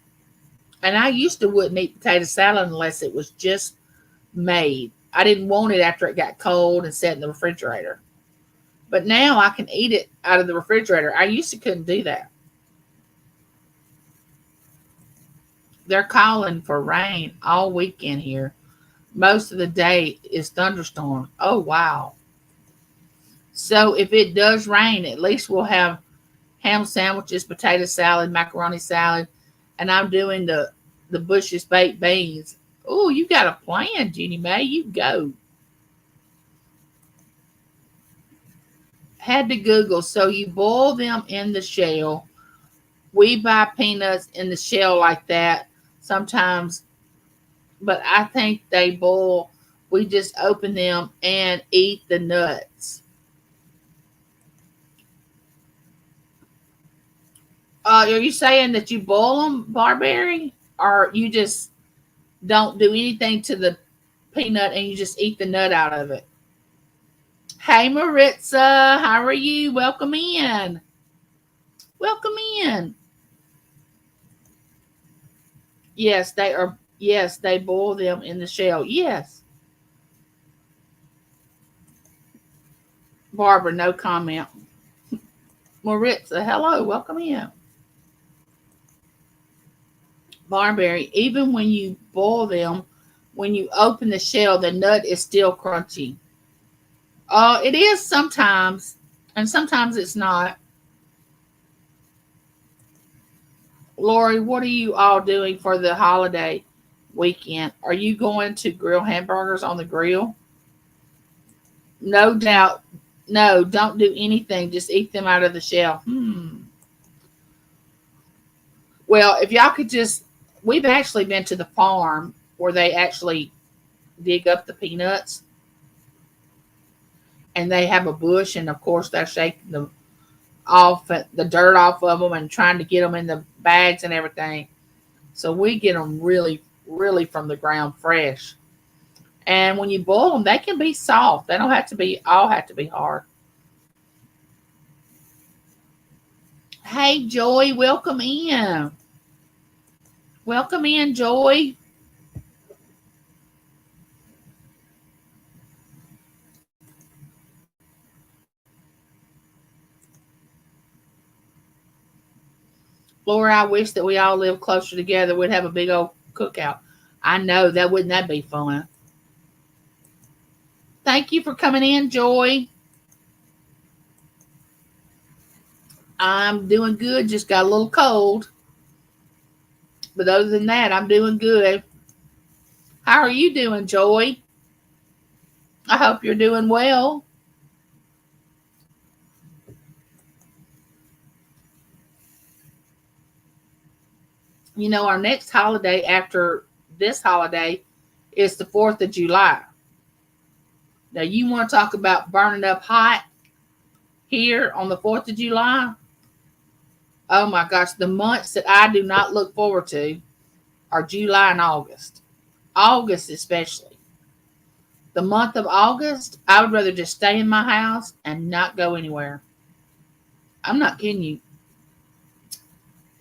And I used to wouldn't eat potato salad unless it was just made. I didn't want it after it got cold and sat in the refrigerator. But now I can eat it out of the refrigerator. I used to couldn't do that. They're calling for rain all weekend here. Most of the day is thunderstorms. Oh wow. So if it does rain, at least we'll have ham sandwiches, potato salad, macaroni salad, and I'm doing the Bush's baked beans. Oh, you got a plan, Jenny Mae. You go. Had to Google. So you boil them in the shell. We buy peanuts in the shell like that sometimes, but I think they boil. We just open them and eat the nuts. Are you saying that you boil them, Barberry, or you just don't do anything to the peanut and you just eat the nut out of it? Hey, Maritza, how are you? Welcome in. Welcome in. Yes, they are. Yes, they boil them in the shell. Yes, Barbara, no comment. Maritza, hello, welcome in. Barberry, even when you boil them, when you open the shell, the nut is still crunchy. It is sometimes, and sometimes it's not. Lori, what are you all doing for the holiday weekend? Are you going to grill hamburgers on the grill? No doubt. No, don't do anything. Just eat them out of the shell. Well, if y'all could just, we've actually been to the farm where they actually dig up the peanuts and they have a bush, and of course they're shaking the dirt off of them and trying to get them in the bags and everything. So we get them really, really from the ground fresh. And when you boil them, they can be soft. They don't have to be all have to be hard. Hey, Joy, welcome in. Welcome in, Joy. Laura, I wish that we all lived closer together. We'd have a big old cookout. I know that wouldn't that be fun? Thank you for coming in, Joy. I'm doing good. Just got a little cold. But other than that, I'm doing good. How are you doing, Joy? I hope you're doing well. You know, our next holiday after this holiday is the 4th of July. Now, you want to talk about burning up hot here on the 4th of July? Oh my gosh, the months that I do not look forward to are July and August. August, especially. The month of August, I would rather just stay in my house and not go anywhere. I'm not kidding you.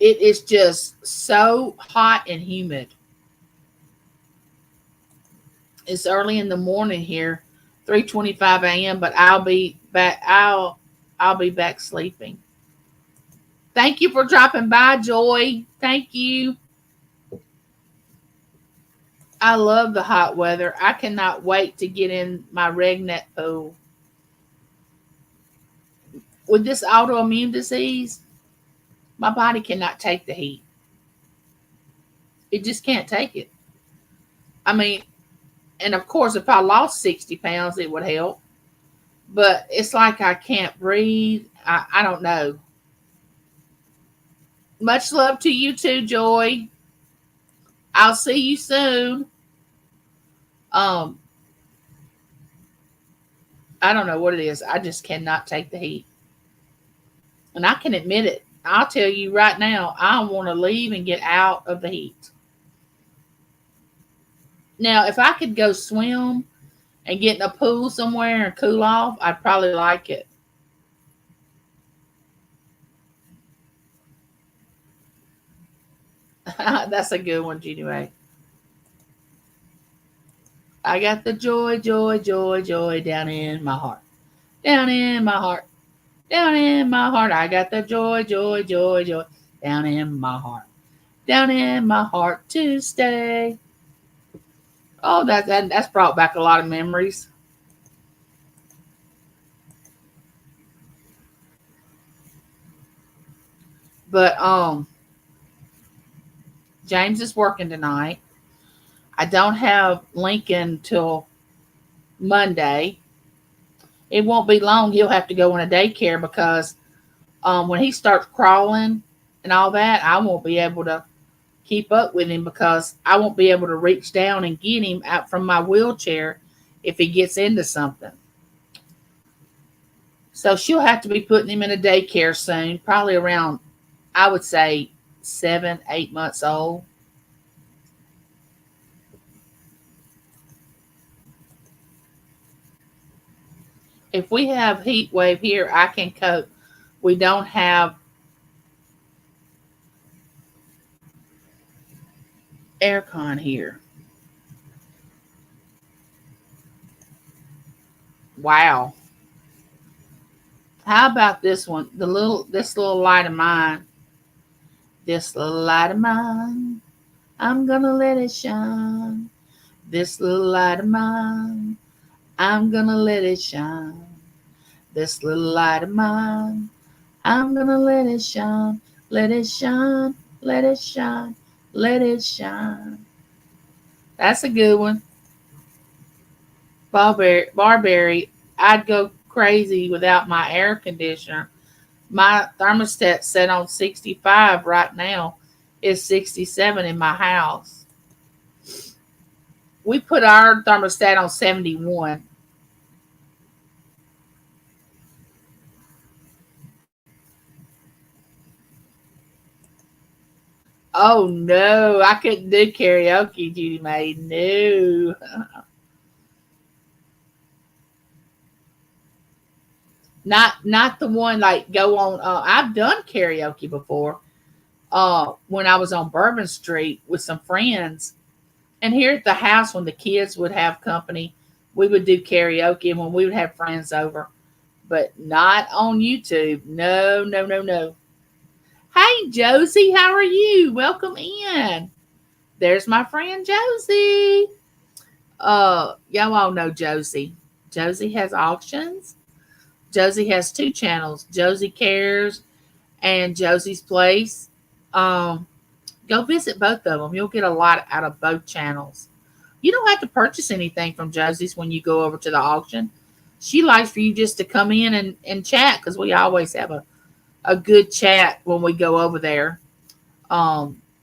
It is just so hot and humid. It's early in the morning here, 3:25 a.m., but I'll be back sleeping. Thank you for dropping by, Joy. Thank you. I love the hot weather. I cannot wait to get in my Regnet pool. With this autoimmune disease, my body cannot take the heat. It just can't take it. I mean, and of course, if I lost 60 pounds, it would help. But it's like I can't breathe. I don't know. Much love to you too, Joy. I'll see you soon. Um, I don't know what it is. I just cannot take the heat. And I can admit it. I'll tell you right now, I want to leave and get out of the heat. Now, if I could go swim and get in a pool somewhere and cool off, I'd probably like it. That's a good one, Jeannie Mae. I got the joy, joy, joy, joy down in my heart. Down in my heart. Down in my heart. I got the joy, joy, joy, joy down in my heart. Down in my heart to stay. Oh, that's brought back a lot of memories. But James is working tonight. I don't have Lincoln till Monday. It won't be long. He'll have to go in a daycare because when he starts crawling and all that, I won't be able to keep up with him because I won't be able to reach down and get him out from my wheelchair if he gets into something. So she'll have to be putting him in a daycare soon, probably around, I would say, 7, 8 months old. If we have heat wave here, I can cope. We don't have aircon here. Wow. How about this one? This little light of mine. This little light of mine. I'm gonna let it shine. This little light of mine. I'm gonna let it shine. This little light of mine. I'm gonna let it shine. Let it shine. Let it shine. Let it shine. That's a good one. Barberry. I'd go crazy without my air conditioner. My thermostat set on 65 right now. It's 67 in my house. We put our thermostat on 71. Oh no, I couldn't do karaoke, Judy Mae. No. Not the one like go on I've done karaoke before. When I was on Bourbon Street with some friends. And here at the house when the kids would have company, we would do karaoke and when we would have friends over. But not on YouTube. No, no, no, no. Hey Josie, how are you? Welcome in. There's my friend Josie. Y'all all know Josie. Josie has auctions. Josie has two channels, Josie Cares and Josie's Place. Um, Go visit both of them. You'll get a lot out of both channels. You don't have to purchase anything from Josie's when you go over to the auction. She likes for you just to come in and chat because we always have a good chat when we go over there.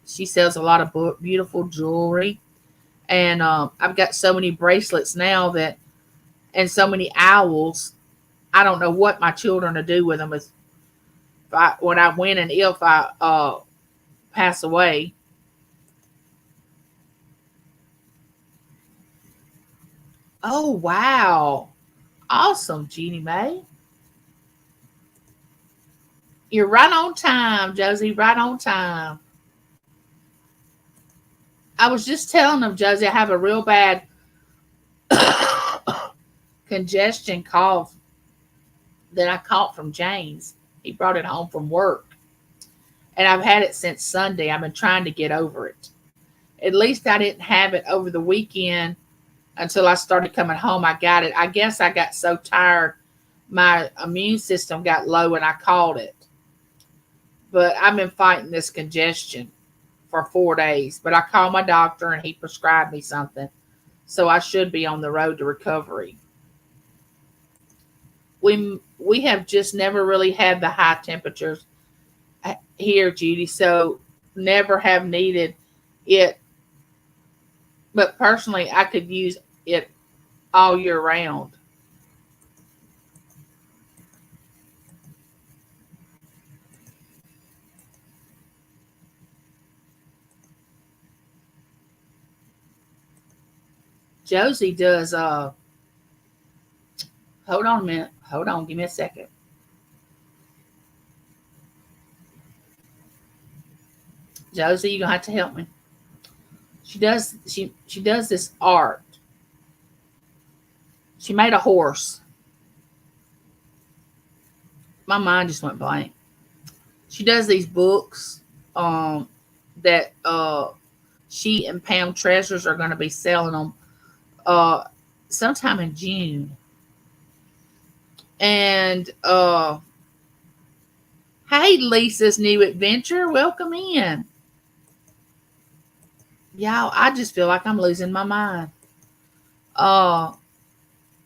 She sells a lot of beautiful jewelry. And I've got so many bracelets now that, and so many owls. I don't know what my children will do with them when I win and if I pass away. Oh wow. Awesome, Jeannie Mae. You're right on time, Josie. Right on time. I was just telling them, Josie, I have a real bad congestion cough that I caught from James. He brought it home from work. And I've had it since Sunday. I've been trying to get over it. At least I didn't have it over the weekend until I started coming home. I got it. I guess I got so tired, my immune system got low and I caught it. But I've been fighting this congestion for 4 days. But I called my doctor and he prescribed me something. So I should be on the road to recovery. We have just never really had the high temperatures here, Judy. So never have needed it. But personally, I could use it all year round. Josie does hold on a minute. Hold on, give me a second. Josie, you're gonna have to help me. She does this art. She made a horse. My mind just went blank. She does these books that she and Pam Treasures are gonna be selling them uh sometime in June. And hey, Lisa's new adventure, welcome in. Y'all, I just feel like I'm losing my mind. Uh,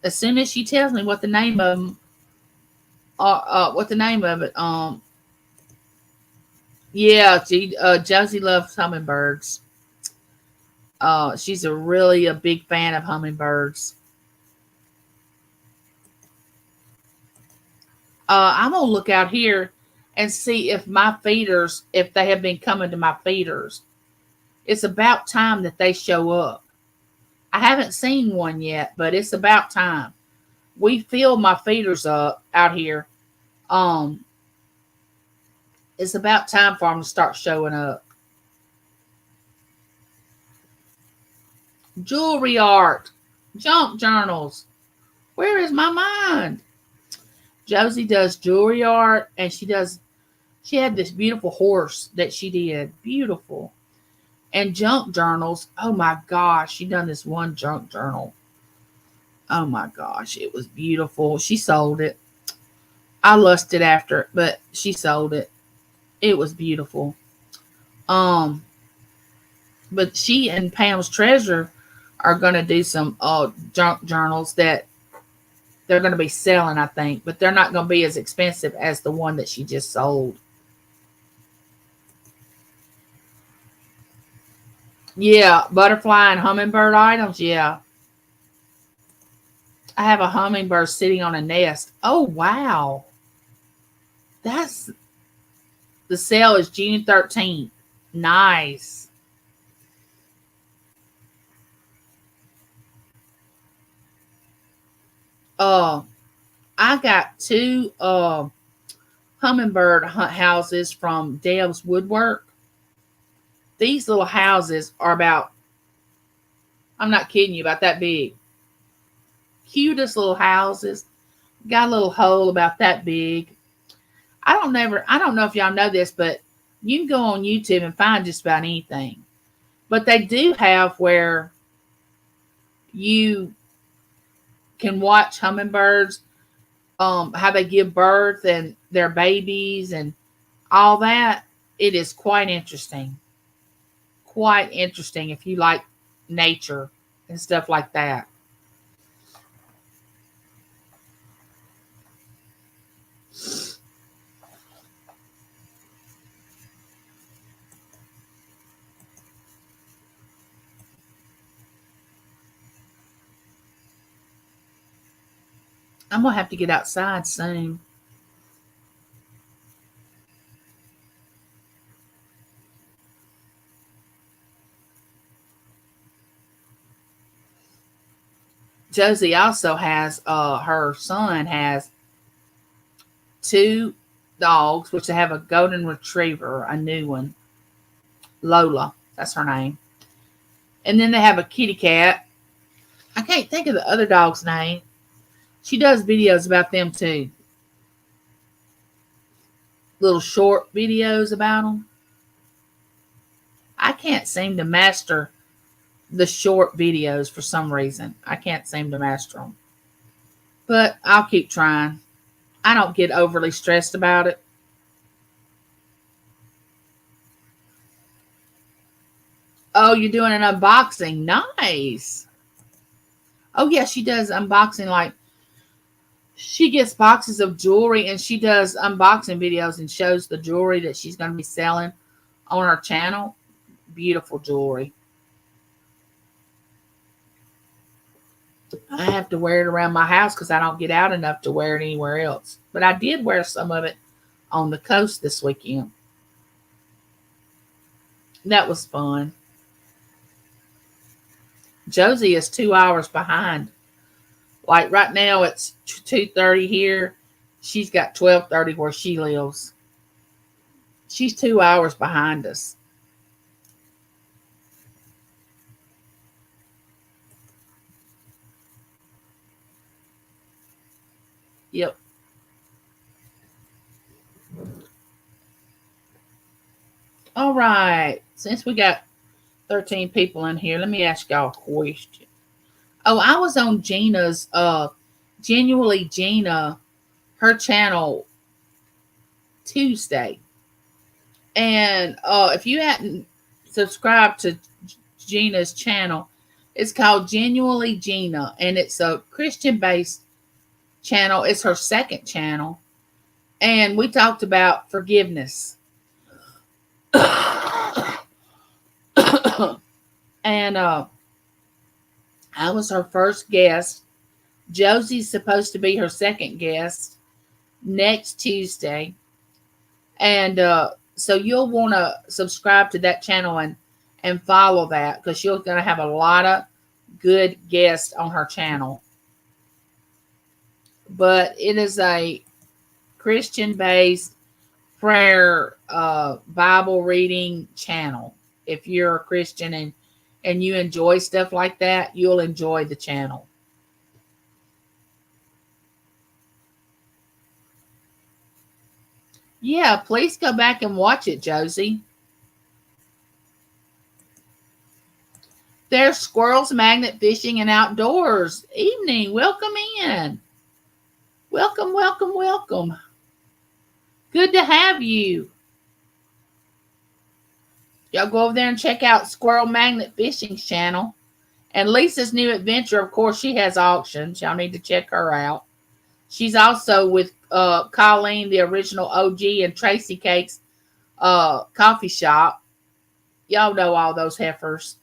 as soon as she tells me what the name of them, what the name of it, yeah, Josie loves hummingbirds. She's a big fan of hummingbirds. I'm gonna look out here and see if my feeders, if they have been coming to my feeders. It's about time that they show up. I haven't seen one yet, but it's about time. We filled my feeders up out here. Um, it's about time for them to start showing up. Jewelry art, junk journals. Where is my mind? Josie does jewelry art, and she had this beautiful horse that she did. Beautiful. And junk journals. Oh my gosh, she done this one junk journal. Oh my gosh, it was beautiful. She sold it. I lusted after it, but she sold it. It was beautiful. Um, but she and Pam's Treasure are gonna do some junk journals that they're gonna be selling, I think, but they're not gonna be as expensive as the one that she just sold. Yeah, butterfly and hummingbird items. Yeah, I have a hummingbird sitting on a nest. Oh wow, that's the sale is June 13th. Nice. Uh, I got two hummingbird houses from Deb's Woodwork. These little houses are about, I'm not kidding you, about that big. Cutest little houses. Got a little hole about that big. I don't know if y'all know this, but you can go on YouTube and find just about anything. But they do have where you can watch hummingbirds, how they give birth and their babies and all that. It is quite interesting. Quite interesting if you like nature and stuff like that. I'm gonna have to get outside soon. Josie also has her son has two dogs, which they have a golden retriever, a new one, Lola. That's her name. And then they have a kitty cat. I can't think of the other dog's name. She does videos about them too. Little short videos about them. I can't seem to master the short videos for some reason. I can't seem to master them. But I'll keep trying. I don't get overly stressed about it. Oh, you're doing an unboxing. Nice. Oh, yeah, she does unboxing. Like, she gets boxes of jewelry and she does unboxing videos and shows the jewelry that she's going to be selling on her channel. Beautiful jewelry. I have to wear it around my house because I don't get out enough to wear it anywhere else. But I did wear some of it on the coast this weekend. That was fun. Josie is 2 hours behind. Like right now it's 2:30 here. She's got 12:30 where she lives. She's 2 hours behind us. Yep. All right. Since we got 13 people in here, let me ask y'all a question. Oh, I was on Gina's Genuinely Gina, her channel Tuesday. And if you hadn't subscribed to Gina's channel, it's called Genuinely Gina, and it's a Christian based channel. It's her second channel. And we talked about forgiveness. And I was her first guest. Josie's supposed to be her second guest next Tuesday. And so you'll want to subscribe to that channel and follow that because you're going to have a lot of good guests on her channel. But it is a Christian-based prayer Bible reading channel. If you're a Christian and you enjoy stuff like that, you'll enjoy the channel. Yeah, please go back and watch it, Josie. There's Squirrels Magnet Fishing and Outdoors. Evening, welcome in. Welcome, welcome, welcome. Good to have you. Y'all go over there and check out Squirrel Magnet Fishing's channel. And Lisa's new adventure, of course, she has auctions. Y'all need to check her out. She's also with Colleen, the original OG, and Tracy Cake's coffee shop. Y'all know all those heifers.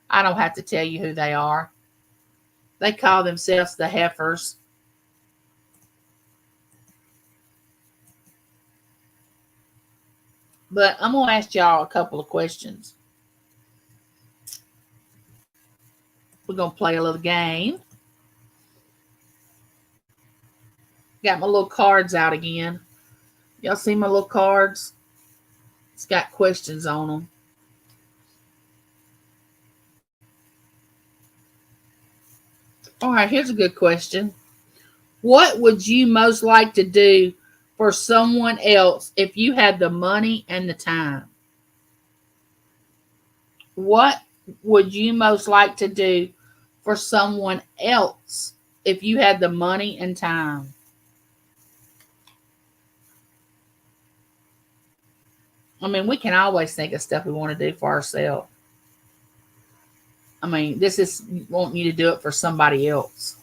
I don't have to tell you who they are. They call themselves the heifers. But I'm going to ask y'all a couple of questions. We're going to play a little game. Got my little cards out again. Y'all see my little cards? It's got questions on them. All right, here's a good question. What would you most like to do for someone else if you had the money and the time? What would you most like to do for someone else if you had the money and time? I mean, we can always think of stuff we want to do for ourselves. I mean, this is wanting you to do it for somebody else.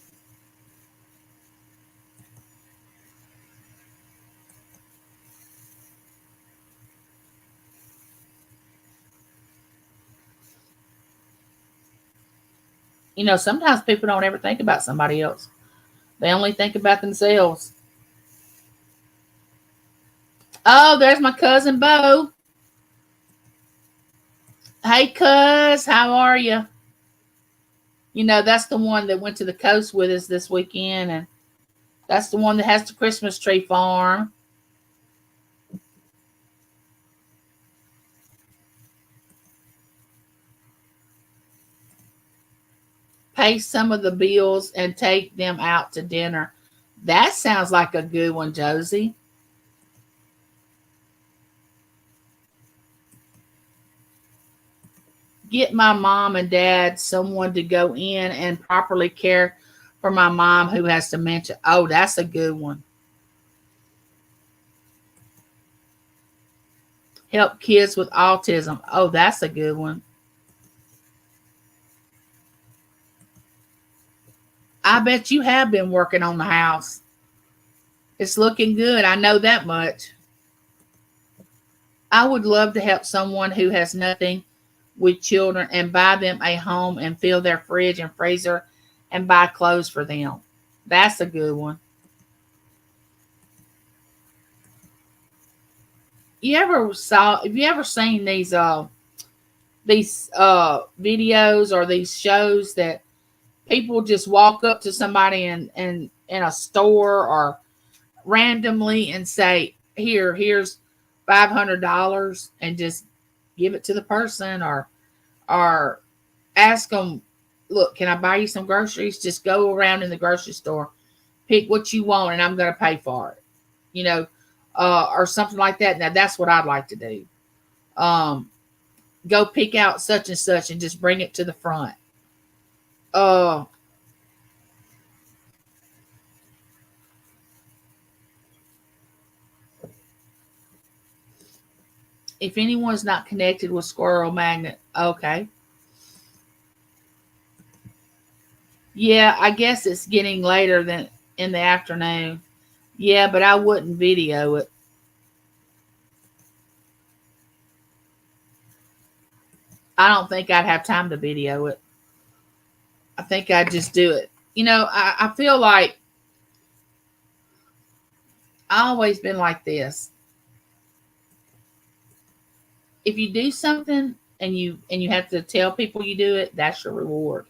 You know, sometimes people don't ever think about somebody else. They only think about themselves. Oh, there's my cousin Bo. Hey, cuz, how are you? You know, that's the one that went to the coast with us this weekend, and that's the one that has the Christmas tree farm. Pay some of the bills and take them out to dinner. That sounds like a good one, Josie. Get my mom and dad someone to go in and properly care for my mom who has dementia. Oh, that's a good one. Help kids with autism. Oh, that's a good one. I bet you have been working on the house. It's looking good. I know that much. I would love to help someone who has nothing with children and buy them a home and fill their fridge and freezer and buy clothes for them. That's a good one. You ever saw have you ever seen these videos or these shows that people just walk up to somebody in a store or randomly and say, here's $500 and just give it to the person or ask them, look, can I buy you some groceries? Just go around in the grocery store, pick what you want, and I'm going to pay for it, you know, or something like that. Now, that's what I'd like to do. Um, Go pick out such and such and just bring it to the front. Uh, if anyone's not connected with Squirrel Magnet, okay. Yeah, I guess it's getting later than in the afternoon. Yeah, but I wouldn't video it. I don't think I'd have time to video it. I think I'd just do it. I feel like I always been like this. If you do something and you have to tell people you do it, that's your reward.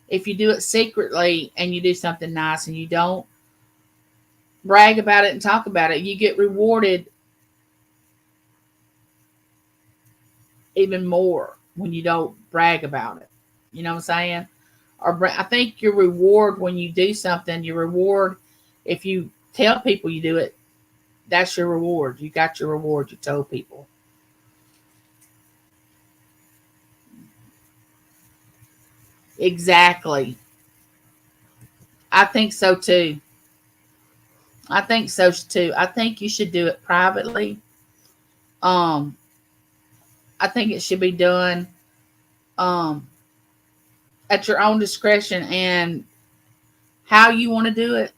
If you do it secretly and you do something nice and you don't brag about it and talk about it, you get rewarded even more when you don't brag about it. You know what I'm saying? I think your reward when you do something, your reward if you tell people you do it, that's your reward. You got your reward. You told people. Exactly. I think so too. I think so too. I think you should do it privately. Um, I think it should be done um at your own discretion and how you want to do it.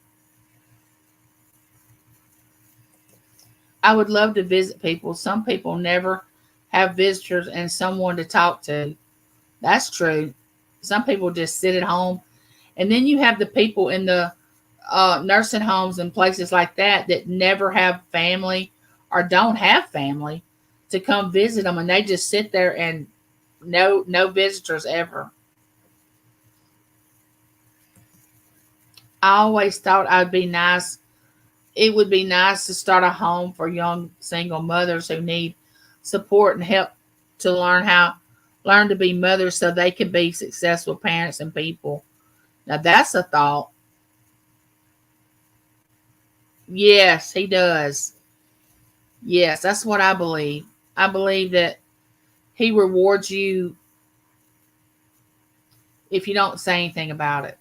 I would love to visit people. Some people never have visitors and someone to talk to. That's true. Some people just sit at home. And then you have the people in the nursing homes and places like that that never have family or don't have family to come visit them. And they just sit there and no visitors ever. I always thought I'd be nice. It would be nice to start a home for young single mothers who need support and help to learn to be mothers so they can be successful parents and people. Now that's a thought. Yes, he does. Yes, that's what I believe. I believe that he rewards you if you don't say anything about it.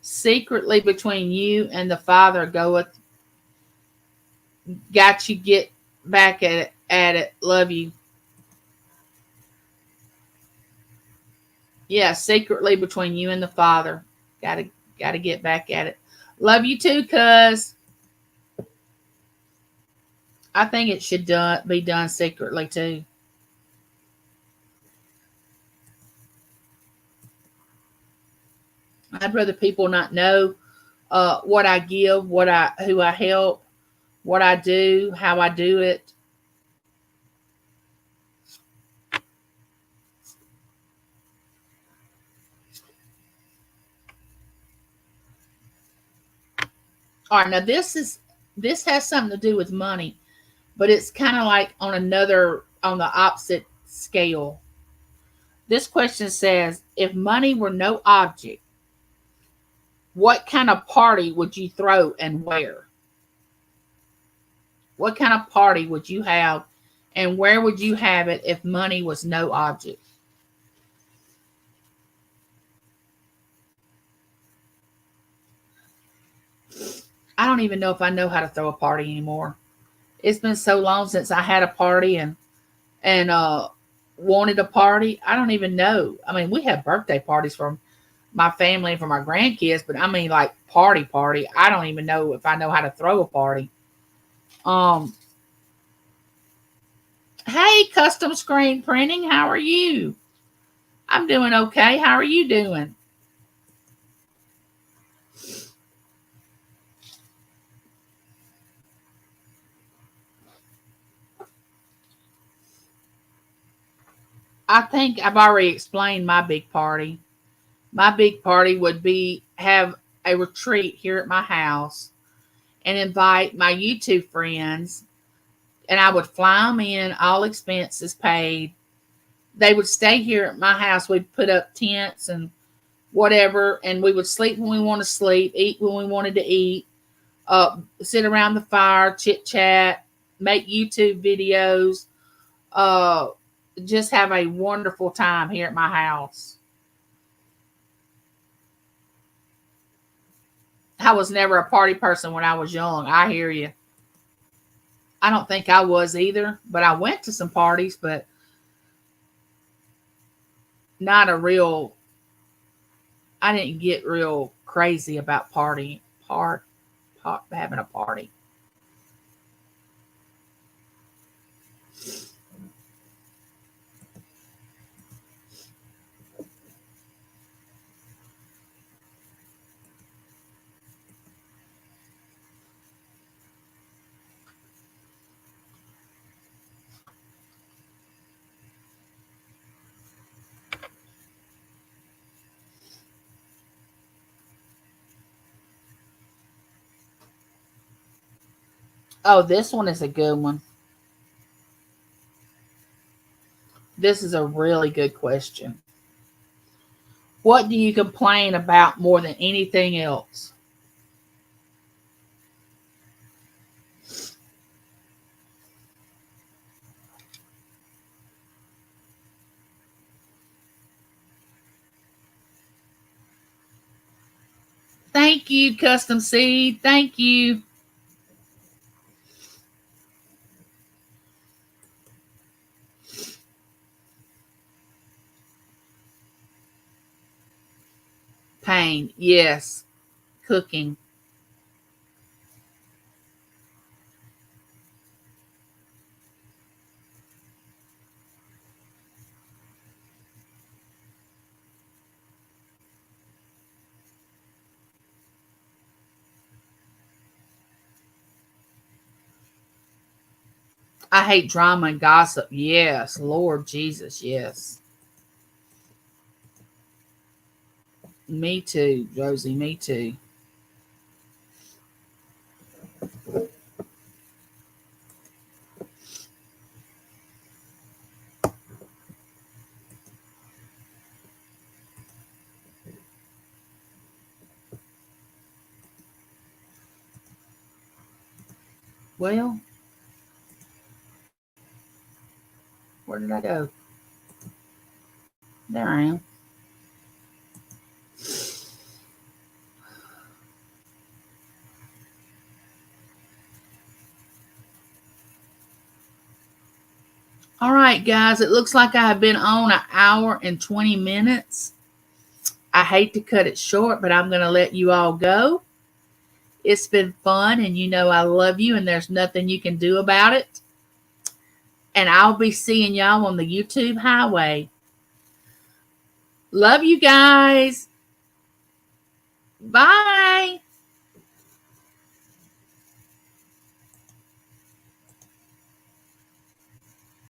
Secretly between you and the Father goeth, got you, get back at it, love you. Yeah, secretly between you and the Father. Gotta get back at it. Love you too, cuz I think it should be done secretly too. I'd rather people not know what I give, who I help, what I do, how I do it. All right, now this has something to do with money, but it's kind of like on the opposite scale. This question says, if money were no object, What kind of party would you throw and where? What kind of party would you have and where would you have it if money was no object? I don't even know if I know how to throw a party anymore. It's been so long since I had a party and wanted a party. I don't even know. I mean, we have birthday parties from my family and for my grandkids, but I mean like party. I don't even know if I know how to throw a party. Um Hey, custom screen printing, how are you? I'm doing okay. How are you doing? I think I've already explained my big party. My big party would be have a retreat here at my house and invite my YouTube friends, and I would fly them in, all expenses paid. They would stay here at my house. We'd put up tents and whatever, and we would sleep when we want to sleep, eat when we wanted to eat, sit around the fire, chit chat, make YouTube videos, uh, just have a wonderful time here at my house. I was never a party person when I was young. I hear you. I don't think I was either, but I went to some parties, but not a real, I didn't get real crazy about having a party. Oh, this one is a good one. This is a really good question. What do you complain about more than anything else? Thank you, Custom Seed. Thank you. Pain. Yes. Cooking. I hate drama and gossip. Yes. Lord Jesus. Yes. Me too, Rosie. Me too. Well, where did I go? There I am. All right, guys. It looks like I have been on an hour and 20 minutes. I hate to cut it short, but I'm going to let you all go. It's been fun, and you know I love you, and there's nothing you can do about it. And I'll be seeing y'all on the YouTube highway. Love you guys. Bye.